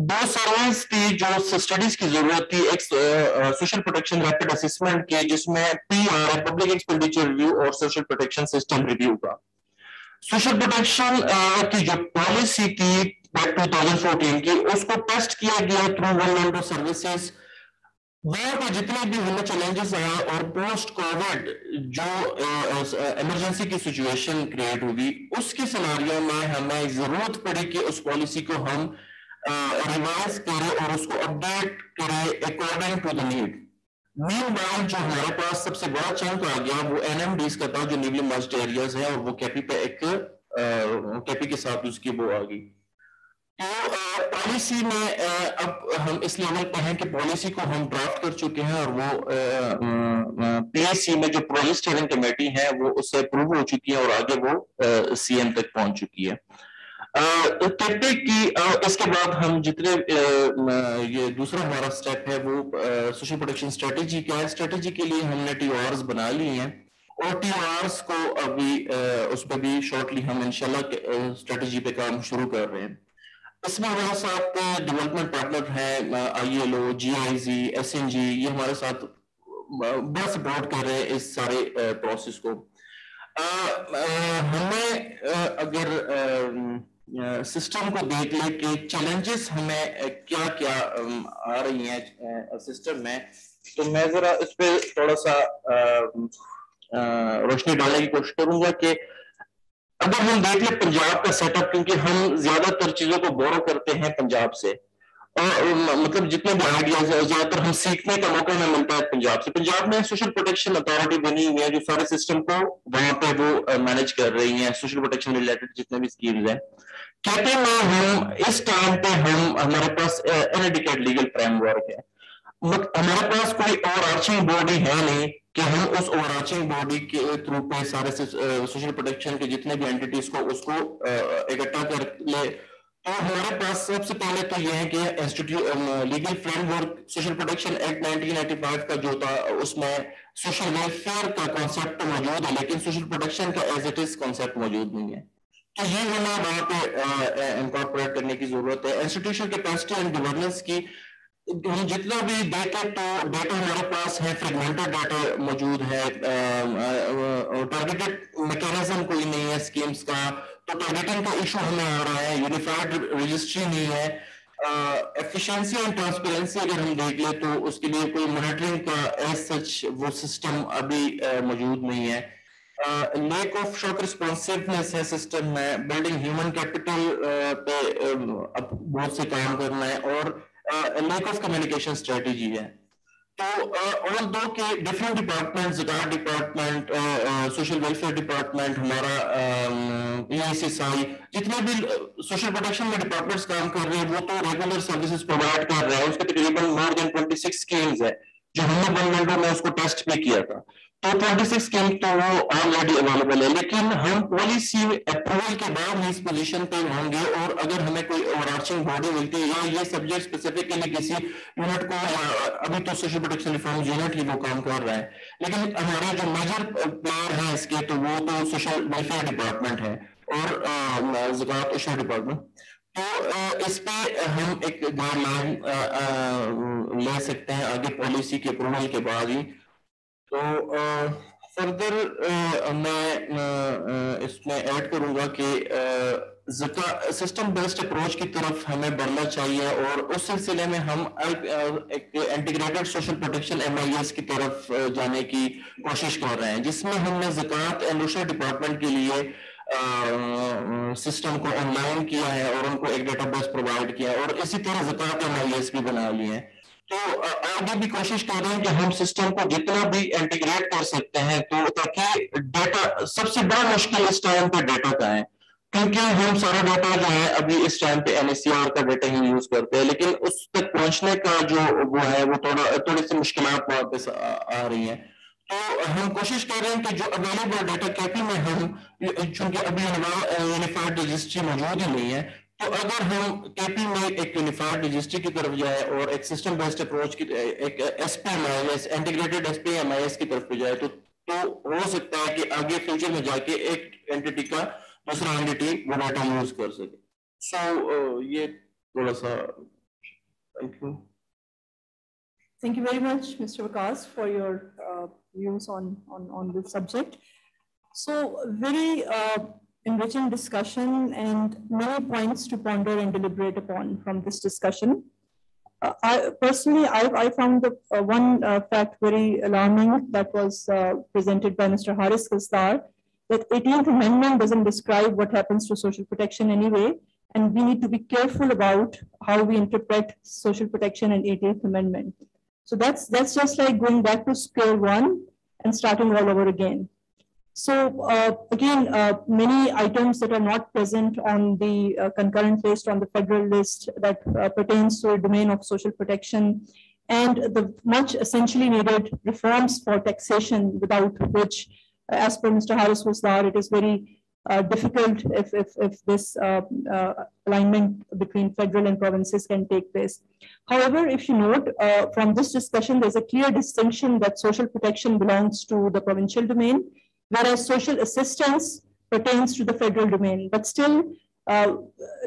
2 service تھی جو studies کی ضرورت تھی. ایک social protection rapid assessment کی جس میں PR پبلک ایکسپینڈیچر ریویو اور سوشل پروٹیکشن سسٹم ریویو کا. سوشل پروٹیکشن کی جو پالیسی تھی 2014 کی اس کو ٹیسٹ کیا گیا تھرو ون سروسز. وہاں پہ جتنے بھی ہمیں چیلنجز آئے اور پوسٹ کووڈ جو ایمرجنسی کی سچویشن کریٹ ہوئی اس کے سیناریو میں ہمیں ضرورت پڑی کہ اس پالیسی کو ہم ریوائز کرے اور اس کو اپڈیٹ کرے according to the need. Meanwhile جو ہمارے پاس سب سے بڑا چنک آ گیا وہ NMDs کا تھا جو نیولی مرجڈ ایریاز ہیں, اور وہ کیپی پہ ایک کیپی کے ساتھ اس کی وہ آ گئی. تو پالیسی میں اب ہم اس لیول پہ ہیں کہ پالیسی کو ہم ڈرافٹ کر چکے ہیں, اور وہ PSC میں جو پروجیکٹ اسٹیئرنگ کمیٹی ہے وہ اس سے اپروو ہو چکی ہے اور آگے وہ CM تک پہنچ چکی ہے. کی اس کے بعد ہم جتنے یہ دوسرا ہمارا سٹیپ ہے وہ سوشل پروٹیکشن اسٹریٹجی کا ہے. اسٹریٹجی کے لیے ہم نے TORs بنا لی ہیں, اور TORs کو ابھی اس پہ بھی شارٹلی ہم انشاءاللہ اسٹریٹجی پہ کام شروع کر رہے ہیں. اس میں ہمارے ساتھ ڈیولپمنٹ پارٹنر ہیں ILO, GIZ, SNG, یہ ہمارے ساتھ بڑا سپورٹ کر رہے ہیں اس سارے پروسیس کو. ہمیں اگر سسٹم کو دیکھ لیں کہ چیلنجز ہمیں کیا کیا آ رہی ہیں سسٹم میں, تو میں ذرا اس پہ تھوڑا سا روشنی ڈالنے کی کوشش کروں گا کہ اگر ہم دیکھ لیں پنجاب کا سیٹ اپ, کیونکہ ہم زیادہ تر چیزوں کو بورو کرتے ہیں پنجاب سے, اور مطلب جتنے بھی آئیڈیاز ہیں زیادہ تر ہم سیکھنے کا موقع ہمیں ملتا ہے پنجاب سے. پنجاب میں سوشل پروٹیکشن اتھارٹی بنی ہوئی ہے جو سارے سسٹم کو وہاں پہ وہ مینج کر رہی ہیں, سوشل پروٹیکشن ریلیٹڈ جتنے بھی اسکیمز ہیں. کہتے ہیں ہم اس ٹائم پہ ہمارے پاس انڈیکیٹ لیگل فریم ورک ہے, ہمارے پاس کوئی اوور آرچنگ باڈی ہے نہیں کہ ہم اس اوور آرچنگ باڈی کے تھرو پہ سارے سوشل پروٹیکشن کے جتنے بھی اینٹیٹیز کو اس کو اکٹھا کر لے. تو ہمارے پاس سب سے پہلے تو یہ ہے کہ legal frame work social protection act 1995 کا جو تھا اس میں سوشل ویلفیئر کا کانسیپٹ موجود ہے, لیکن سوشل پروٹیکشن کا ایز اٹ از کانسیپٹ موجود نہیں ہے. تو یہ ہمیں وہاں پہ انکارپوریٹ کرنے کی ضرورت ہے. انسٹیٹیوشن کیپیسٹی اینڈ گورننس کی ہم جتنا بھی ڈیٹا ہمارے پاس ہے فریگمنٹڈ ڈیٹا موجود ہے, ٹارگیٹڈ میکینزم کوئی نہیں ہے اسکیمز کا, تو ٹارگیٹنگ کا ایشو ہمیں آ رہا ہے, یونیفائڈ رجسٹری نہیں ہے, ایفیشنسی اینڈ ٹرانسپیرنسی اگر ہم دیکھ لیں تو اس کے لیے کوئی مانیٹرنگ کا ایز سچ وہ سسٹم ابھی موجود نہیں ہے. لیک آف شاک ریسپانسونیس ہے سسٹم میں, بلڈنگ ہیومن کیپٹل پہ اب بہت سے کام کرنا ہے, اور لیک آف کمیونیکیشن اسٹریٹجی ہے. تو آل دو کے ڈفرینٹ ڈپارٹمنٹ, زکات ڈپارٹمنٹ, سوشل ویلفیئر ڈپارٹمنٹ, ہمارا PSSI, جتنے بھی سوشل پروٹیکشن میں ڈپارٹمنٹس کام کر رہے ہیں وہ تو ریگولر سروسز پرووائڈ کر رہے ہیں. اس کے تقریباً مور دین 26 اسکیمز ہے جو ہم نے 1 ونڈو میں اس کو ٹیسٹ بھی کیا تھا. तो 26 स्कीम तो वो ऑलरेडी अवेलेबल है, लेकिन हम पॉलिसी अप्रूवल के बाद ही इस पोजीशन पे होंगे, और अगर हमें कोई ओवरआर्चिंग बॉडी मिलती है या ये सब्जेक्ट स्पेसिफिकली किसी यूनिट को, अभी तो सोशल प्रोटेक्शन रिफॉर्म यूनिट ही वो काम कर रहा है, लेकिन हमारे जो मेजर प्लेयर है इसके तो वो तो सोशल वेलफेयर डिपार्टमेंट है और ज़कात इशू डिपार्टमेंट। तो इस पे हम एक गाइडलाइन ले सकते हैं आगे पॉलिसी के अप्रूवल के बाद ही। तो फर्दर मैं इसमें ऐड करूंगा कि सिस्टम बेस्ड अप्रोच की तरफ हमें बढ़ना चाहिए, और उस सिलसिले में हम एक इंटीग्रेटेड सोशल प्रोटेक्शन MIS की तरफ जाने की कोशिश कर रहे हैं, जिसमें हमने ज़कात एंड उशर डिपार्टमेंट के लिए सिस्टम को ऑनलाइन किया है और उनको एक डेटाबेस प्रोवाइड किया, और इसी तरह ज़कात MIS भी बना लिए हैं। तो आगे भी कोशिश कर रहे हैं कि हम सिस्टम को जितना भी इंटीग्रेट कर सकते हैं, तो ताकि डेटा, सबसे बड़ा मुश्किल इस टाइम पे डेटा का है, क्योंकि हम सारा डेटा जो है अभी इस टाइम पे NACR का डेटा ही यूज करते हैं, लेकिन उस तक पहुंचने का जो वो है वो थोड़ी सी मुश्किलात वापस आ रही हैं। तो हम कोशिश कर रहे हैं कि जो अवेलेबल डेटा कैपी में हम, चूंकि अभी यूनिफाइड रजिस्ट्री मौजूद ही नहीं है, तो अगर हम केपी में एक यूनिफाइड रजिस्ट्री की तरफ जाए और एक सिस्टम बेस्ड अप्रोच की, एक SPMIS इंटीग्रेटेड SPMIS की तरफ जाए, तो हो सकता है कि आगे फ्यूचर में जाके एक एंटिटी का दूसरा एंटिटी वो डाटा यूज कर सके। सो ये थोड़ा सा, thank you. Thank you very much, Mr. Vikas, for your views on this subject. So very enriching discussion and many points to ponder and deliberate upon from this discussion. I found the one fact very alarming that was presented by Mr. Haris Kastar, that 18th Amendment doesn't describe what happens to social protection anyway, and we need to be careful about how we interpret social protection and 18th Amendment. So that's just like going back to square one and starting all over again. So again, many items that are not present on the concurrent list, on the federal list, that pertains to a domain of social protection, and the much essentially needed reforms for taxation, without which, as per Mr. Haris Wasdar, it is very difficult if this alignment between federal and provinces can take place. However, if you note from this discussion, there's a clear distinction that social protection belongs to the provincial domain, whereas social assistance pertains to the federal domain. But still,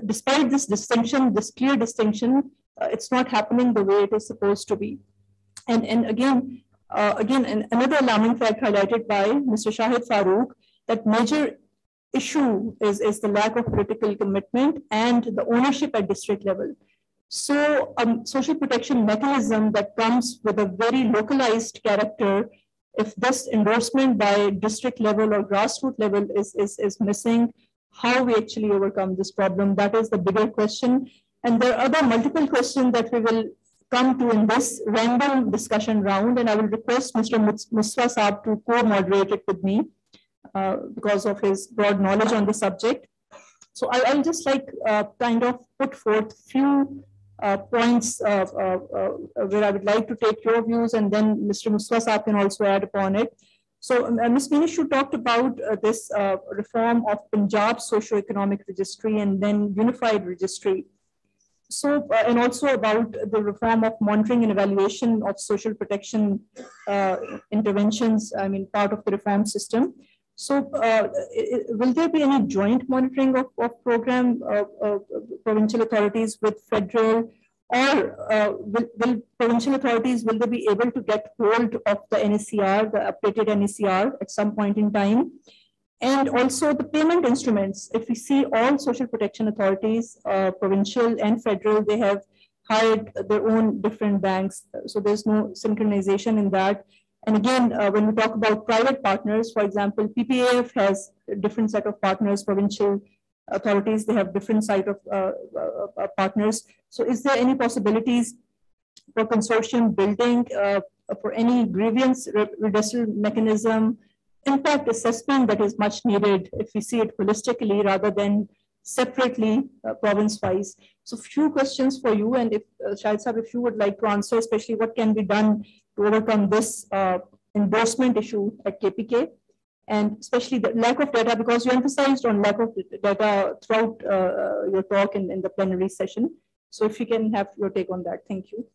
despite this distinction, this clear distinction, it's not happening the way it is supposed to be. And again, another alarming fact highlighted by Mr. Shahid Farooq, that major issue is the lack of political commitment and the ownership at district level. So social protection mechanism that comes with a very localized character, if this endorsement by district level or grassroots level is missing, how we actually overcome this problem, that is the bigger question. And there are other multiple questions that we will come to in this random discussion round, and I will request Mr. Muswa Saab to co-moderate it with me, because of his broad knowledge on the subject. So I'll just like kind of put forth few points where I would like to take your views, and then Mr. Muswa Saab can also add upon it. So Ms. Minishu talked about this reform of Punjab Socio-Economic Registry and then Unified Registry. So, and also about the reform of monitoring and evaluation of social protection interventions, I mean, part of the reform system. So will there be any joint monitoring of program provincial authorities with federal, or will provincial authorities, will they be able to get hold of the NACR, the updated NACR at some point in time? And also the payment instruments. If we see all social protection authorities, provincial and federal, they have hired their own different banks. So there's no synchronization in that. And again, when we talk about private partners, for example, PPAF has a different set of partners, provincial authorities, they have different set of partners. So is there any possibilities for consortium building, for any grievance redressal mechanism, impact assessment that is much needed if we see it holistically rather than separately province-wise? So few questions for you, and if Shahid Saab, if you would like to answer, especially what can be done to overcome this endorsement issue at KPK, and especially the lack of data, because you emphasized on lack of data throughout your talk in the plenary session. So if you can have your take on that, thank you.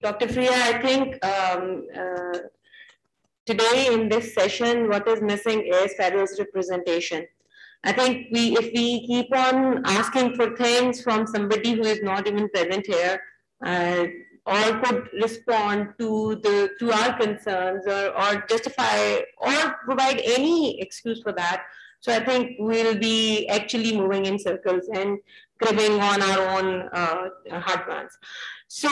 Dr. Freya, I think today in this session, what is missing is federalist representation. I think if we keep on asking for things from somebody who is not even present here, or could respond to our concerns, or justify or provide any excuse for that. So I think we'll be actually moving in circles and cribbing on our own heartburns. So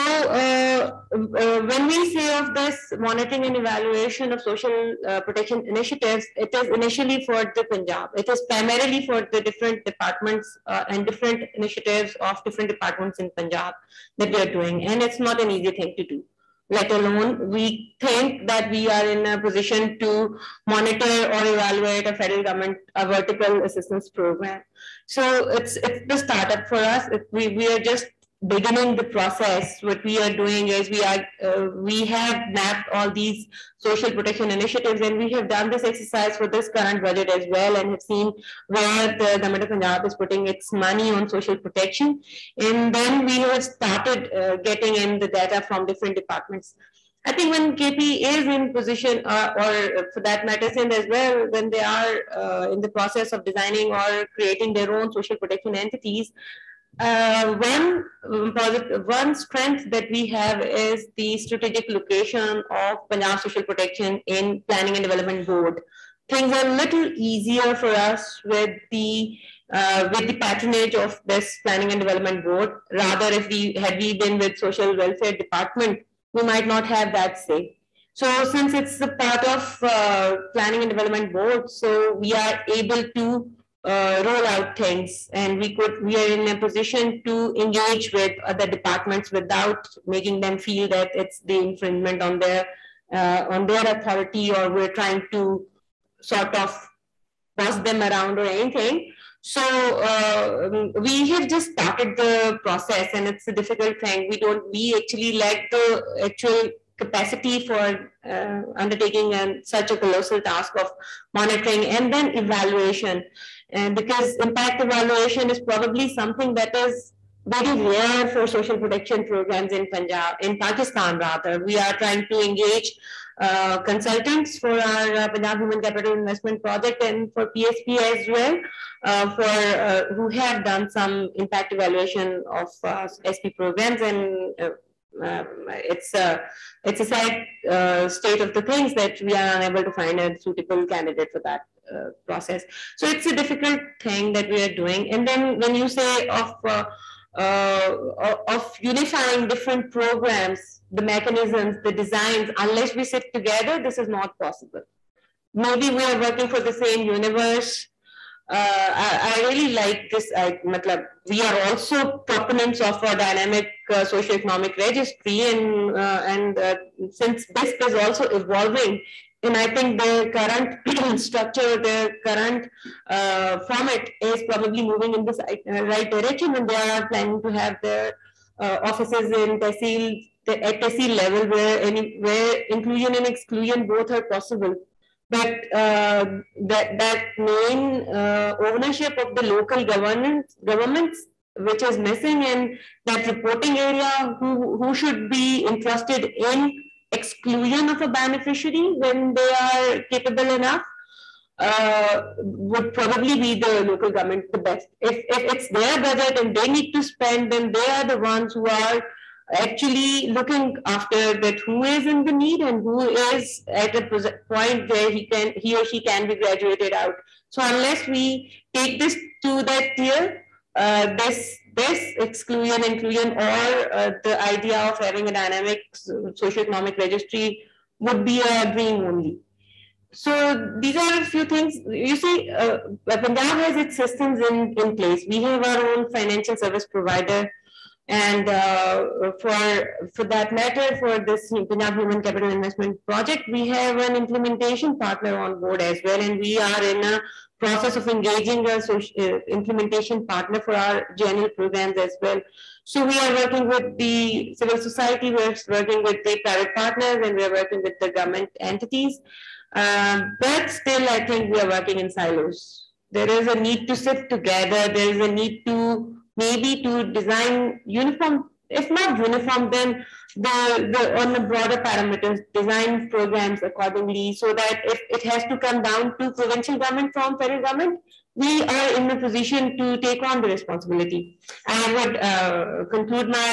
when we say of this monitoring and evaluation of social protection initiatives, it is initially for the Punjab. It is primarily for the different departments and different initiatives of different departments in Punjab that we are doing. And it's not an easy thing to do, let alone we think that we are in a position to monitor or evaluate a federal government vertical assistance program. So it's the startup for us. We are just beginning the process. What we are doing is we have mapped all these social protection initiatives, and we have done this exercise for this current budget as well, and have seen where the Government of Punjab is putting its money on social protection. And then we have started getting in the data from different departments. I think when KP is in position, or for that matter, Sindh as well, when they are in the process of designing or creating their own social protection entities, one strength that we have is the strategic location of Punjab Social Protection in Planning and Development Board. Things are a little easier for us with the patronage of this Planning and Development Board. Rather, if had we been with Social Welfare Department, we might not have that say. So since it's a part of Planning and Development Board, so we are able to roll out things, and we are in a position to engage with other departments without making them feel that it's the infringement on their authority, or we're trying to sort of boss them around or anything. So we have just started the process, and it's a difficult thing. We actually lack the actual capacity for undertaking such a colossal task of monitoring and then evaluation. And because impact evaluation is probably something that is very rare for social protection programs in Pakistan rather. We are trying to engage consultants for our Punjab Human Capital Investment Project and for PSP as well, who have done some impact evaluation of SP programs, and it's a sad state of the things that we are unable to find a suitable candidate for that process. So it's a difficult thing that we are doing. And then when you say of unifying different programs, the mechanisms, the designs, unless we sit together, this is not possible. Maybe we are working for the same universe. I really like this. We are also proponents of a dynamic socioeconomic registry, and since this is also evolving, and I think the current structure, the current format is probably moving in this right direction, and they are planning to have their offices in Tehsil, at Tehsil level, where inclusion and exclusion both are possible. But that main ownership of the local governments, which is missing, and that reporting area, who should be entrusted in exclusion of a beneficiary when they are capable enough, would probably be the local government the best. If it's their budget and they need to spend, then they are the ones who are actually looking after that, who is in the need and who is at a point where he or she can be graduated out. So unless we take this to that tier, this exclusion, inclusion, or the idea of having a dynamic socioeconomic registry would be a dream only. So these are a few things. You see, Punjab has its systems in place. We have our own financial service provider. And for that matter, for this Punjab Human Capital Investment Project, we have an implementation partner on board as well, and we are in a process of engaging a implementation partner for our GNL programs as well. So we are working with the civil society, we're working with the private partners, and we're working with the government entities. But still, I think we are working in silos. There is a need to sit together. There is a need to maybe to design uniform, if not uniform, then on the broader parameters, design programs accordingly, so that if it has to come down to provincial government from federal government, we are in a position to take on the responsibility. I would conclude my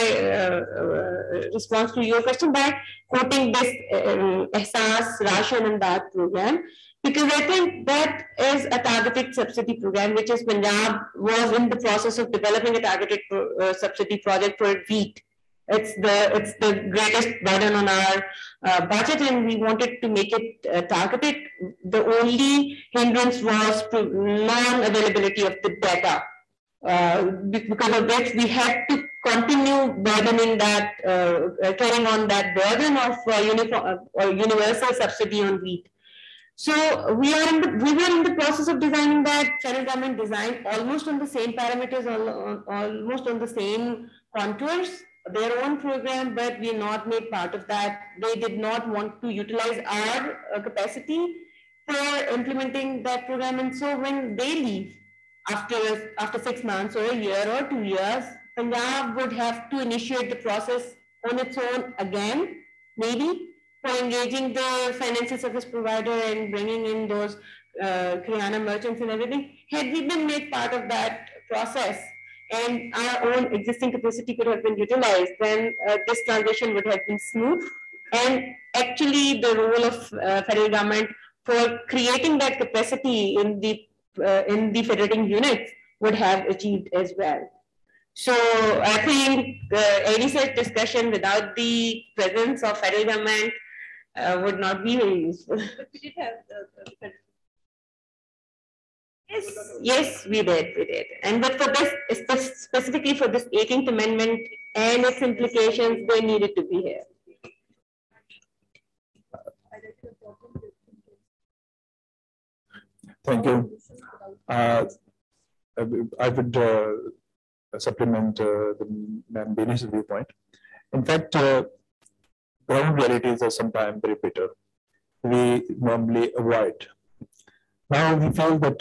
response to your question by quoting this Ehsaas Ration and Daat program, because I think that is a targeted subsidy program, which is Punjab was in the process of developing a targeted subsidy project for wheat. It's the greatest burden on our budget, and we wanted to make it targeted. The only hindrance was non-availability of the data, because of which we had to continue burdening that, carrying on that burden of universal subsidy on wheat. So we were in the process of designing that. Federal government designed almost on the same parameters, almost on the same contours, their own program, but we are not made part of that. They did not want to utilize our capacity for implementing that program. And so when they leave after 6 months or a year or 2 years, Punjab would have to initiate the process on its own again, maybe, for engaging the financial service provider and bringing in those Kriana merchants and everything. Had we been made part of that process and our own existing capacity could have been utilized, then this transition would have been smooth. And actually the role of federal government for creating that capacity in the federating units would have achieved as well. So I think any such discussion without the presence of federal government would not be very useful. But we did have the Yes, we did. And but for this, specifically for this 18th Amendment and its implications, they needed to be here. Thank you. I would supplement the Ma'am Bini's viewpoint. In fact, ground realities are sometimes very bitter. We normally avoid. Now we feel that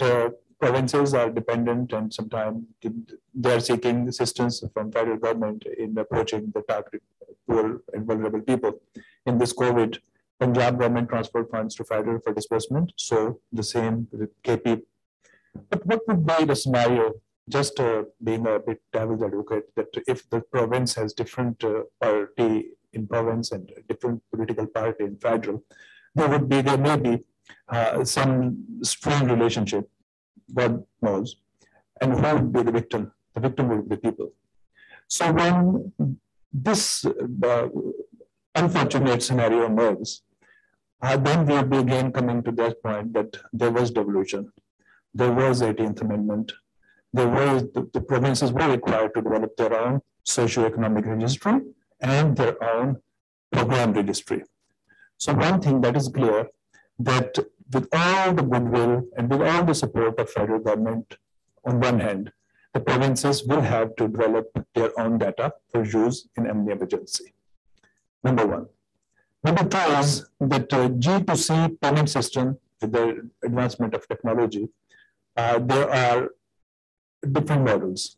provinces are dependent, and sometimes they are seeking assistance from federal government in approaching the targeted poor and vulnerable people. In this COVID, Punjab government transferred funds to federal for disbursement, so the same with KP. But what would be the scenario, just being a bit devil's advocate, that if the province has different party in province and different political party in federal, there may be some strained relationship, God knows, and who would be the victim? The victim would be the people. So when this unfortunate scenario emerges, then we will be again coming to that point that there was devolution, there was 18th Amendment, there was the provinces were required to develop their own socio-economic registry and their own program registry. So one thing that is clear, that with all the goodwill and with all the support of federal government on one hand, the provinces will have to develop their own data for use in any emergency. Number one. Number two is that G2C payment system, with the advancement of technology, there are different models.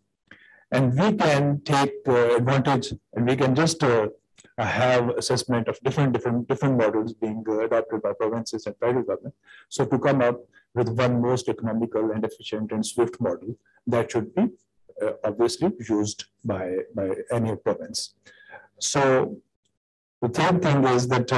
And we can take advantage, and we can just have assessment of different models being adopted by provinces and federal government. So to come up with one most economical and efficient and swift model that should be obviously used by any province. So the third thing is that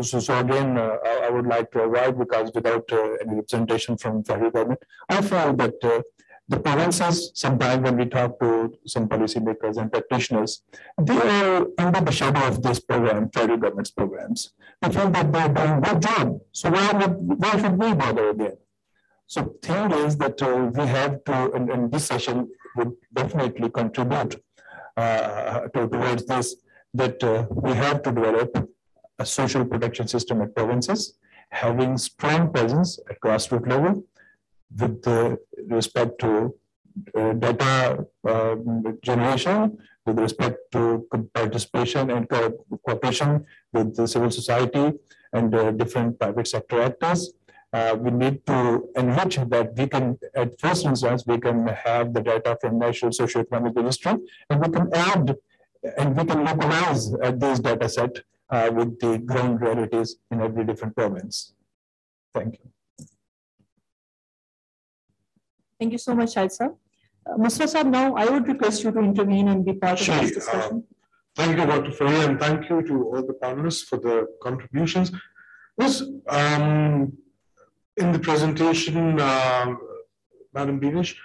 so again, I would like to avoid, because without any representation from federal government, I feel that the provinces, sometimes when we talk to some policymakers and practitioners, they are under the shadow of this program, federal government's programs. They feel that they're doing a good job. So why should we bother again? So thing is that we have to, and this session would definitely contribute towards this, that we have to develop a social protection system at provinces, having strong presence at grassroots level with respect to data generation, with respect to participation and cooperation with the civil society and different private sector actors. We need to enrich that we can, at first instance, we can have the data from National Socio-Economic Registry, and we can add and we can localize these data set with the ground realities in every different province. Thank you. Thank you so much, Shahid sir. Mustafa sir, now I would request you to intervene and be part of this discussion. Thank you, Dr. Faria, and thank you to all the panelists for the contributions. In the presentation, Madam Binish,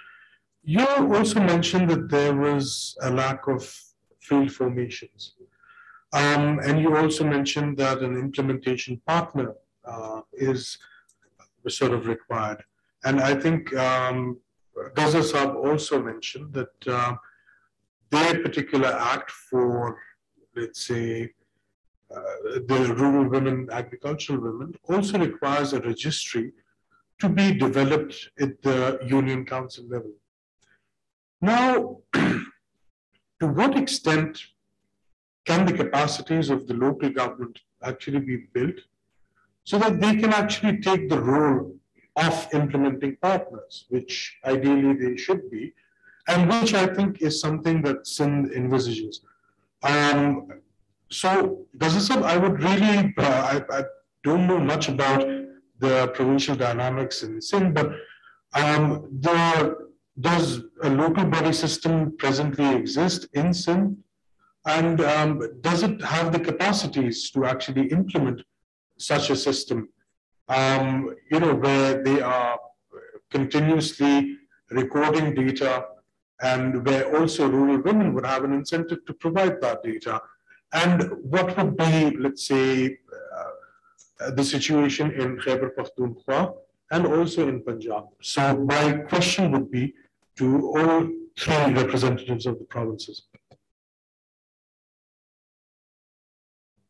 you also mentioned that there was a lack of field formations. And you also mentioned that an implementation partner is sort of required. And I think Gaza Saab also mentioned that their particular act for, let's say, the rural women, agricultural women, also requires a registry to be developed at the Union Council level. Now, to what extent can the capacities of the local government actually be built so that they can actually take the role of implementing partners, which ideally they should be, and which I think is something that Sindh envisages. So, Gaza Saab, I would really, I don't know much about the provincial dynamics in Sindh, but does a local body system presently exist in Sindh? And does it have the capacities to actually implement such a system, where they are continuously recording data and where also rural women would have an incentive to provide that data? And what would be, let's say, the situation in Khyber Pakhtunkhwa and also in Punjab? So my question would be to all three representatives of the provinces.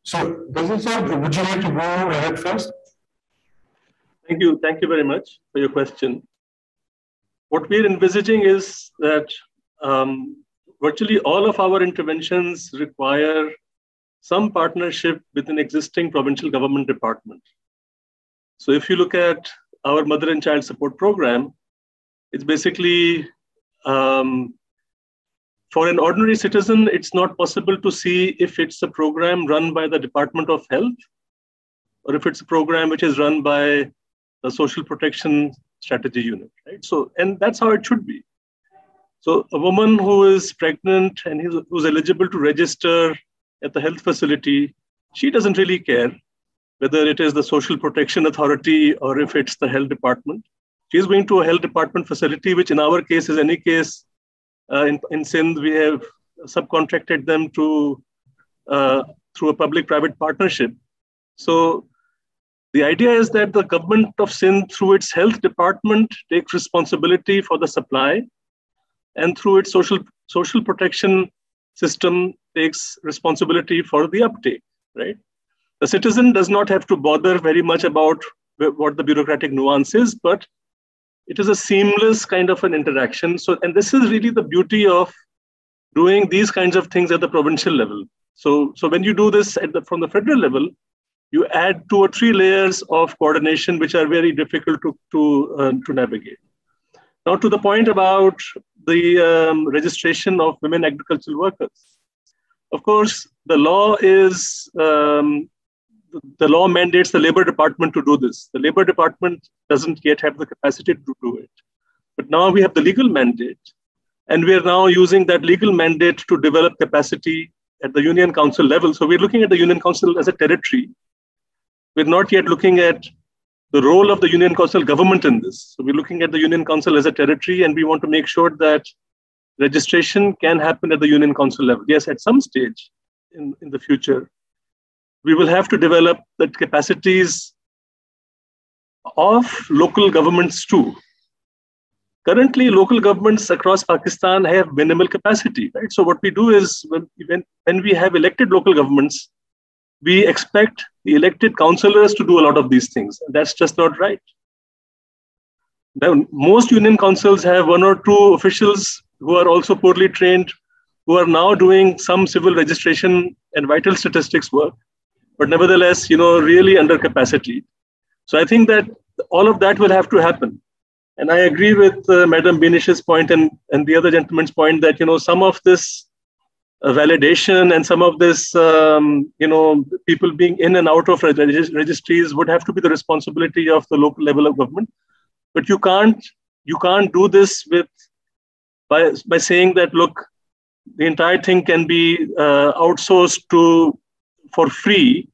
So, Gaza Saab, would you like to go ahead first? Thank you very much for your question. What we're envisaging is that virtually all of our interventions require some partnership with an existing provincial government department. So if you look at our mother and child support program, it's basically, for an ordinary citizen, it's not possible to see if it's a program run by the Department of Health or if it's a program which is run by the Social Protection Strategy Unit, right? So, and that's how it should be. So a woman who is pregnant and who's eligible to register at the health facility, she doesn't really care whether it is the Social Protection Authority or if it's the health department. She's going to a health department facility, which in our case is any case, in Sindh, we have subcontracted them to through a public-private partnership. So the idea is that the government of Sindh, through its health department, takes responsibility for the supply, and through its social protection system takes responsibility for the uptake, right? The citizen does not have to bother very much about what the bureaucratic nuance is, but it is a seamless kind of an interaction. So, and this is really the beauty of doing these kinds of things at the provincial level. So when you do this from the federal level, you add 2 or 3 layers of coordination, which are very difficult to navigate. Now, to the point about the registration of women agricultural workers. Of course, the law is, the law mandates the Labor Department to do this. The Labor Department doesn't yet have the capacity to do it. But now we have the legal mandate, and we are now using that legal mandate to develop capacity at the Union Council level. So we're looking at the Union Council as a territory. We're not yet looking at the role of the Union Council government in this. So we're looking at the Union Council as a territory, and we want to make sure that registration can happen at the Union Council level. Yes, at some stage in the future, we will have to develop the capacities of local governments too. Currently, local governments across Pakistan have minimal capacity, right? So what we do is when we have elected local governments, we expect the elected councillors to do a lot of these things. That's just not right. Now, most union councils have 1 or 2 officials who are also poorly trained, who are now doing some civil registration and vital statistics work, but nevertheless, really under capacity. So I think that all of that will have to happen. And I agree with Madam Binish's point and the other gentleman's point that, some of this validation and some of this, people being in and out of registries would have to be the responsibility of the local level of government. But you can't do this by saying that, look, the entire thing can be outsourced for free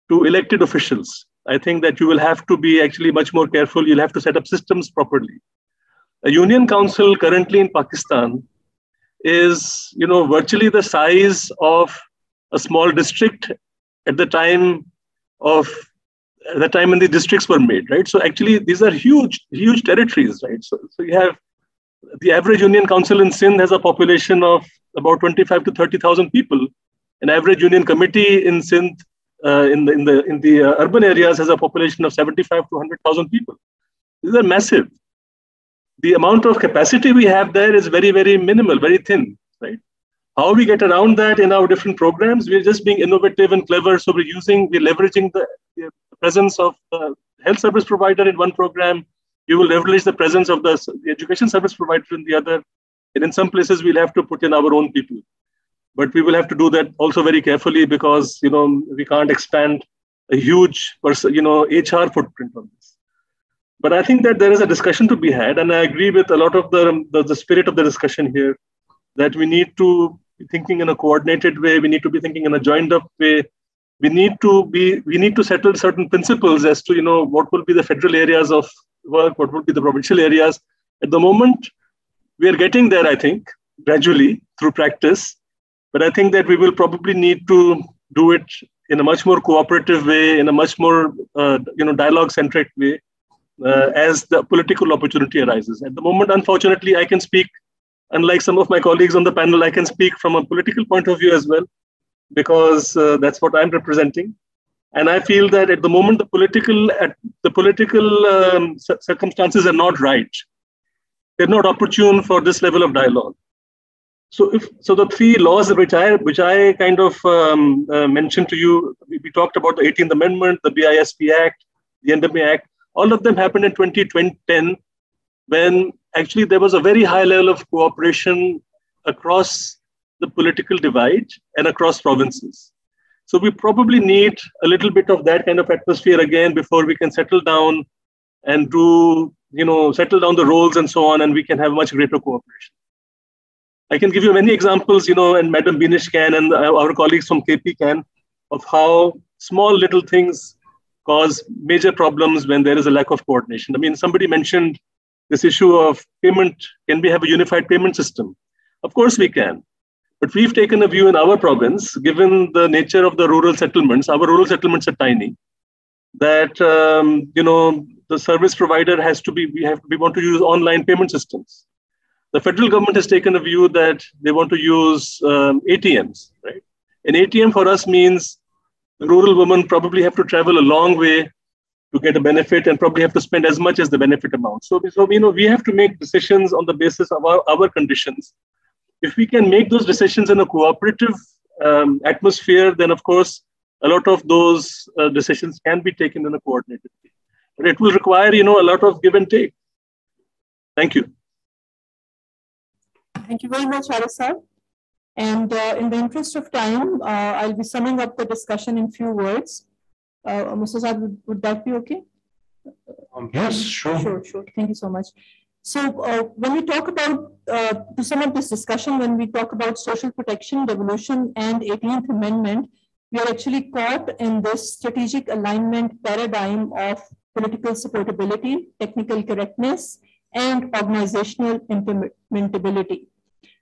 to elected officials. I think that you will have to be actually much more careful. You'll have to set up systems properly. A union council currently in Pakistan is, virtually the size of a small district at the time when the districts were made, right? So actually, these are huge territories, right? So you have the average union council in Sindh has a population of about 25 to 30,000 people. An average union committee in Sindh, in the urban areas, has a population of 75 to 100,000 people. These are massive. The amount of capacity we have there is very, very minimal, very thin, right? How we get around that in our different programs, we're just being innovative and clever. So we're leveraging the presence of the health service provider in one program. You will leverage the presence of the education service provider in the other. And in some places, we'll have to put in our own people. But we will have to do that also very carefully because, we can't expand a huge, HR footprint on this. But I think that there is a discussion to be had. And I agree with a lot of the spirit of the discussion here, that we need to be thinking in a coordinated way. We need to be thinking in a joined up way. We need to settle certain principles as to, what will be the federal areas of work, what will be the provincial areas. At the moment, we are getting there, I think, gradually through practice. But I think that we will probably need to do it in a much more cooperative way, in a much more, dialogue-centric way, as the political opportunity arises. At the moment, unfortunately, I can speak, unlike some of my colleagues on the panel, I can speak from a political point of view as well, because that's what I'm representing. And I feel that at the moment, the political circumstances are not right. They're not opportune for this level of dialogue. So the 3 laws which I kind of mentioned to you, we talked about the 18th Amendment, the BISP Act, the NWA Act. All of them happened in 2010, when actually there was a very high level of cooperation across the political divide and across provinces. So we probably need a little bit of that kind of atmosphere again before we can settle down and settle down the roles and so on, and we can have much greater cooperation. I can give you many examples, and Madam Binish can, and our colleagues from KP can, of how small little things cause major problems when there is a lack of coordination. I mean, somebody mentioned this issue of payment. Can we have a unified payment system? Of course we can. But we've taken a view in our province, given the nature of the rural settlements, our rural settlements are tiny, that, the service provider has to be, we want to use online payment systems. The federal government has taken a view that they want to use ATMs, right? An ATM for us means the rural women probably have to travel a long way to get a benefit and probably have to spend as much as the benefit amount. So we have to make decisions on the basis of our conditions. If we can make those decisions in a cooperative atmosphere, then of course, a lot of those decisions can be taken in a coordinated way. But it will require, a lot of give and take. Thank you. Thank you very much, Haris sir. And in the interest of time, I'll be summing up the discussion in few words. Mr. Saad, would that be okay? Yes, sure. Sure. Thank you so much. So when we talk about, to sum up this discussion, when we talk about social protection, devolution, and 18th Amendment, we are actually caught in this strategic alignment paradigm of political supportability, technical correctness, and organizational implementability.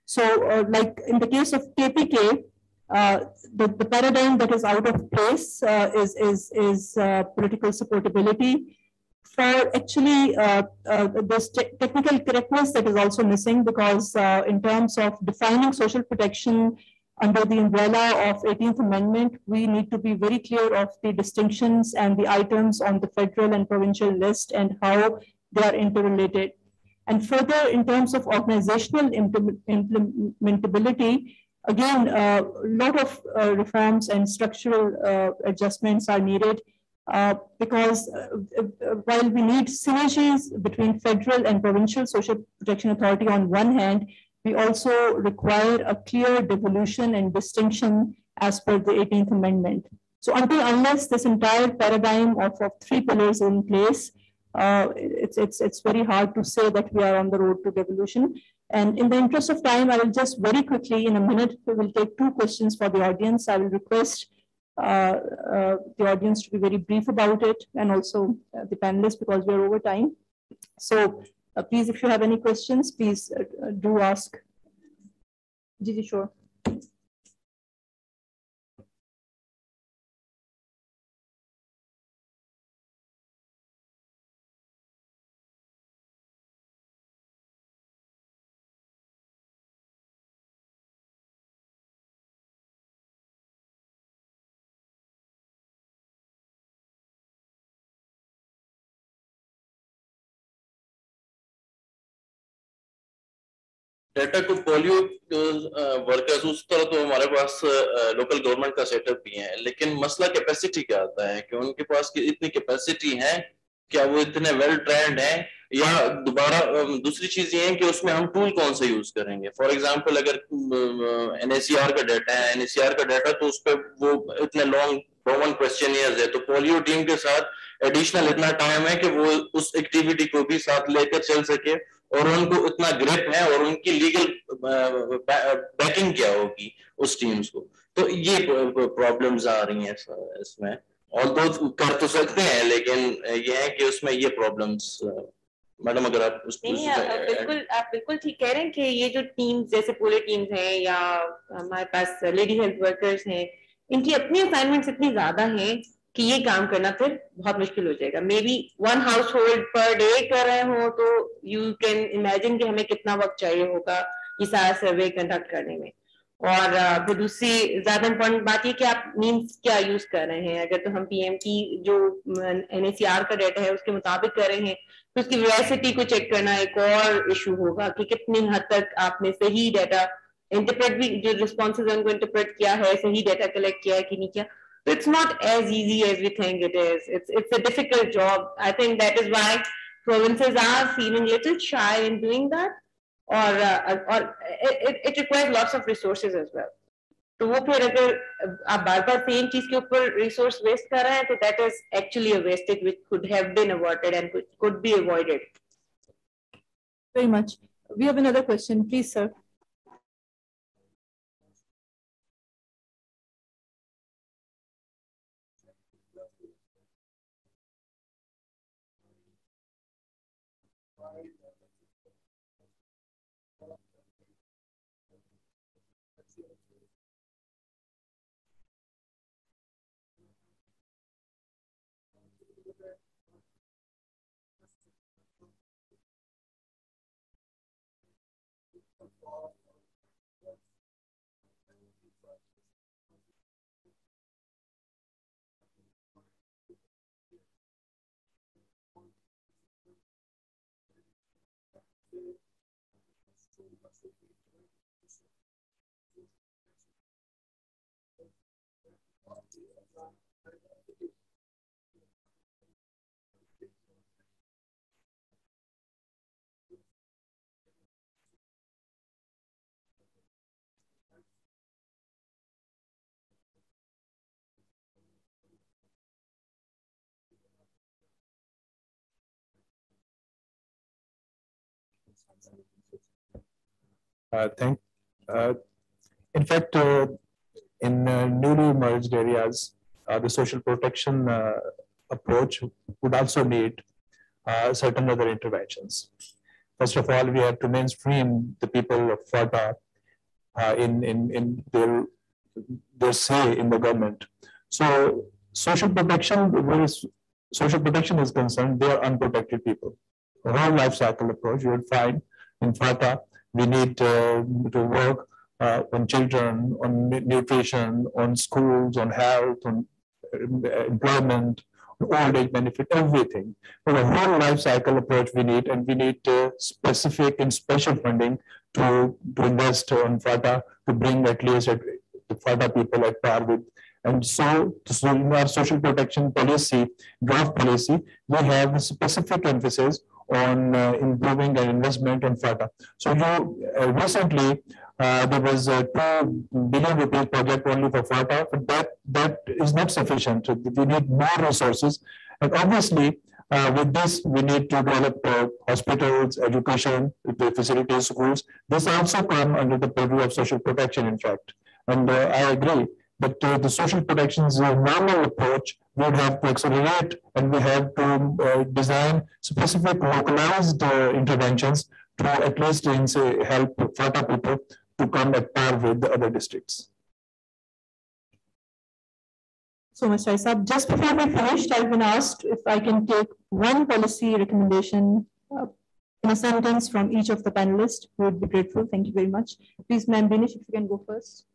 So like in the case of KPK, the paradigm that is out of place is political supportability. For actually this technical correctness that is also missing, because in terms of defining social protection, under the umbrella of 18th Amendment, we need to be very clear of the distinctions and the items on the federal and provincial list and how they are interrelated. And further, in terms of organizational implementability, again, a lot of reforms and structural adjustments are needed because while we need synergies between federal and provincial social protection authority on one hand, we also require a clear devolution and distinction as per the 18th Amendment. So unless this entire paradigm of 3 pillars in place, it's very hard to say that we are on the road to devolution. And in the interest of time, I will just very quickly, in a minute, we will take 2 questions for the audience. I will request the audience to be very brief about it, and also the panelists, because we are over time. So please, if you have any questions, please do ask. Gigi, sure. Data को polio workers उस तरह तो हमारे पास local government का setup भी है, लेकिन मसला कैपेसिटी का आता है कि उनके पास इतनी कैपेसिटी है, क्या वो इतने वेल ट्रेंड हैं, या दोबारा दूसरी चीज ये है कि उसमें हम टूल कौन सा यूज करेंगे. फॉर एग्जांपल अगर NACR का डाटा है, NACR का डाटा तो उस पर वो इतने लॉन्ग कॉमन क्वेश्चनियर्स है, तो पोलियो टीम के साथ एडिशनल इतना टाइम है कि वो उस एक्टिविटी को भी साथ लेकर चल सके, और उनको इतना ग्रिप है और उनकी लीगल बैकिंग क्या होगी उस टीम्स को. तो ये प्रॉब्लम्स आ रही हैं इसमें, ऑल्दो कर तो सकते हैं, लेकिन ये है कि उसमें ये प्रॉब्लम्स. मैडम अगर आप आप बिल्कुल ठीक कह रहे हैं कि ये जो टीम्स जैसे पोलियो टीम्स हैं या हमारे पास लेडी हेल्थ वर्कर्स हैं, इनकी अपनी असाइनमेंट्स इतनी ज्यादा हैं कि ये काम करना फिर बहुत मुश्किल हो जाएगा. May be 1 household per day कर रहे हो तो यू कैन इमेजिन कि हमें कितना वक्त चाहिए होगा ये सारा सर्वे कंडक्ट करने में. और फिर दूसरी ज्यादा इम्पोर्टेंट बात ये कि आप मीन्स क्या यूज कर रहे हैं. अगर तो हम PM की जो NACR का डाटा है उसके मुताबिक कर रहे हैं तो उसकी वेरासिटी को चेक करना एक और इशू होगा कि कितनी हद तक आपने सही डाटा इंटरप्रेट भी, जो रिस्पॉन्सेज है उनको इंटरप्रेट किया है, सही डाटा कलेक्ट किया है कि नहीं किया. So it's not as easy as we think it is. It's a difficult job. I think that is why provinces are feeling a little shy in doing that, or it requires lots of resources as well. तो वो फिर अगर आप बार-बार same चीज के ऊपर resource waste कर रहे हैं तो that is actually a wastage which could have been averted and could be avoided. Very much. We have another question, please, sir. In fact, in newly emerged areas, the social protection approach would also need certain other interventions. First of all, we have to mainstream the people of FATA in their say in the government. So social protection, where social protection is concerned, they are unprotected people. The whole life cycle approach, you will find in FATA, we need to work on children, on nutrition, on schools, on health, on employment, old age benefit, everything. For a whole life cycle approach we need, and we need specific and special funding to invest on FATA to bring at least the FATA people at par with. And so in our social protection policy, draft policy, we have a specific emphasis on improving our investment on FATA. So recently, there was a 2 billion rupees project only for FATA, but that is not sufficient. We need more resources. And obviously, with this, we need to develop hospitals, education, the facilities, schools. This also come under the purview of social protection, in fact. And I agree that the social protection's normal approach would have to accelerate, and we have to design specific localized interventions to at least help FATA people to come at par with the other districts. So, Mr. Isab, just before we finished, I've been asked if I can take one policy recommendation in a sentence from each of the panelists. We would be grateful. Thank you very much. Please, Ma'am Binish, if you can go first.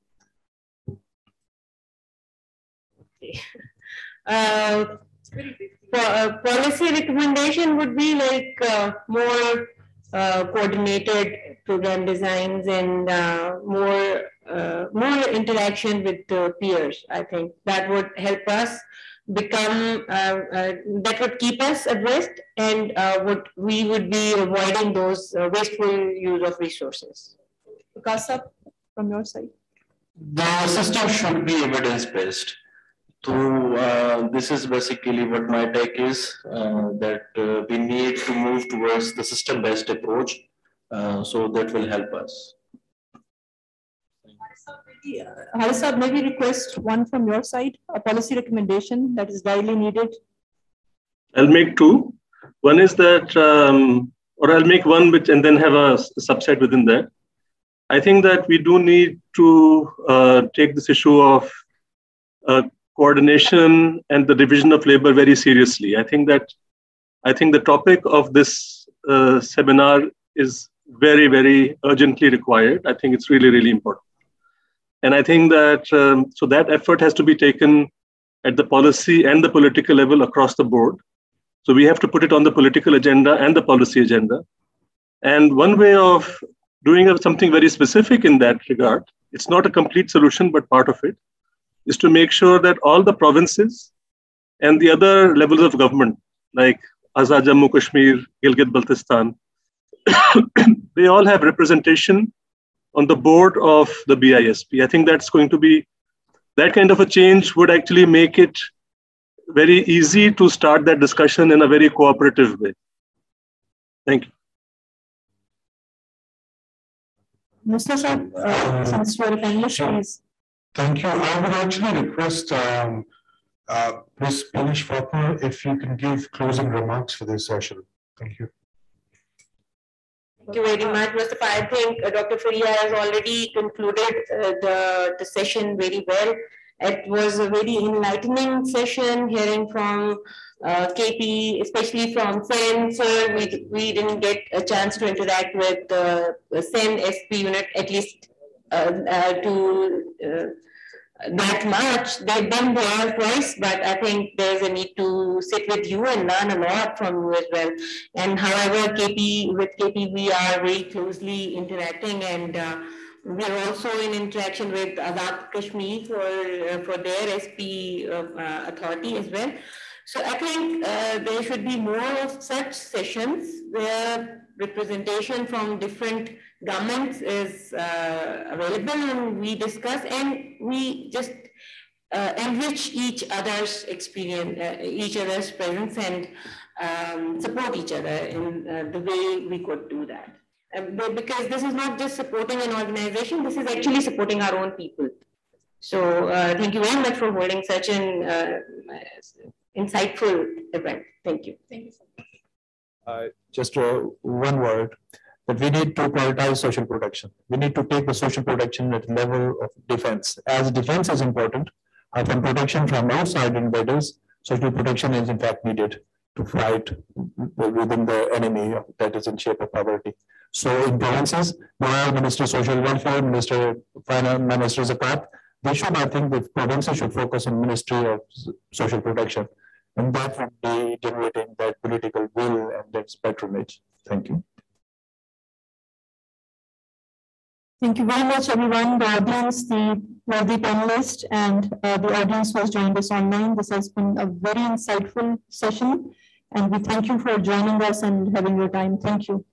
Policy recommendation would be like more coordinated program designs and more interaction with peers. I think that would help us become, that would keep us abreast, and we would be avoiding those wasteful use of resources. Kasab, from your side. The system should be evidence-based. So this is basically what my take is, that we need to move towards the system-based approach. So that will help us. Harisab, maybe request one from your side, a policy recommendation that is widely needed. I'll make 2. One is that, or I'll make one which and then have a subset within that. I think that we do need to take this issue of coordination and the division of labor very seriously. I think the topic of this seminar is very, very urgently required. I think it's really, really important. And I think that, so that effort has to be taken at the policy and the political level across the board. So we have to put it on the political agenda and the policy agenda. And one way of doing something very specific in that regard, it's not a complete solution, but part of it, is to make sure that all the provinces and the other levels of government, like Azad Jammu Kashmir, Gilgit-Baltistan, they all have representation on the board of the BISP. I think that's going to be, that kind of a change would actually make it very easy to start that discussion in a very cooperative way. Thank you. Mr. Sir, since you are a panelist, please. Thank you. I would actually request Ms. Binish Fatma if you can give closing remarks for this session. Thank you. Thank you very much, Mr. I think Dr. Faria has already concluded the session very well. It was a very enlightening session, hearing from KP, especially from SEN. So we didn't get a chance to interact with the SEN SP unit, at least to that much. They've been there twice, but I think there's a need to sit with you and learn a lot from you as well. And however, with KP, we are very closely interacting, and we are also in interaction with Azad Kashmir for their SP authority as well. So I think there should be more of such sessions where representation from different governments is available, and we discuss and we just enrich each other's experience, each other's presence, and support each other in the way we could do that. Because this is not just supporting an organization, this is actually supporting our own people. So thank you very much for holding such an insightful event. Thank you. Thank you so much. Just one word, that we need to prioritize social protection. We need to take the social protection at the level of defense. As defense is important, from protection from outside invaders, social protection is in fact needed. to fight within the enemy that is in shape of poverty. So in provinces, we have Ministry of Social Welfare, Minister of Finance, Minister of Zakat. They should, I think, the provinces should focus on Ministry of Social Protection, and that would be generating that political will and that patronage. Thank you. Thank you very much, everyone, the audience, the worthy panelists, and the audience who has joined us online. This has been a very insightful session, and we thank you for joining us and having your time. Thank you.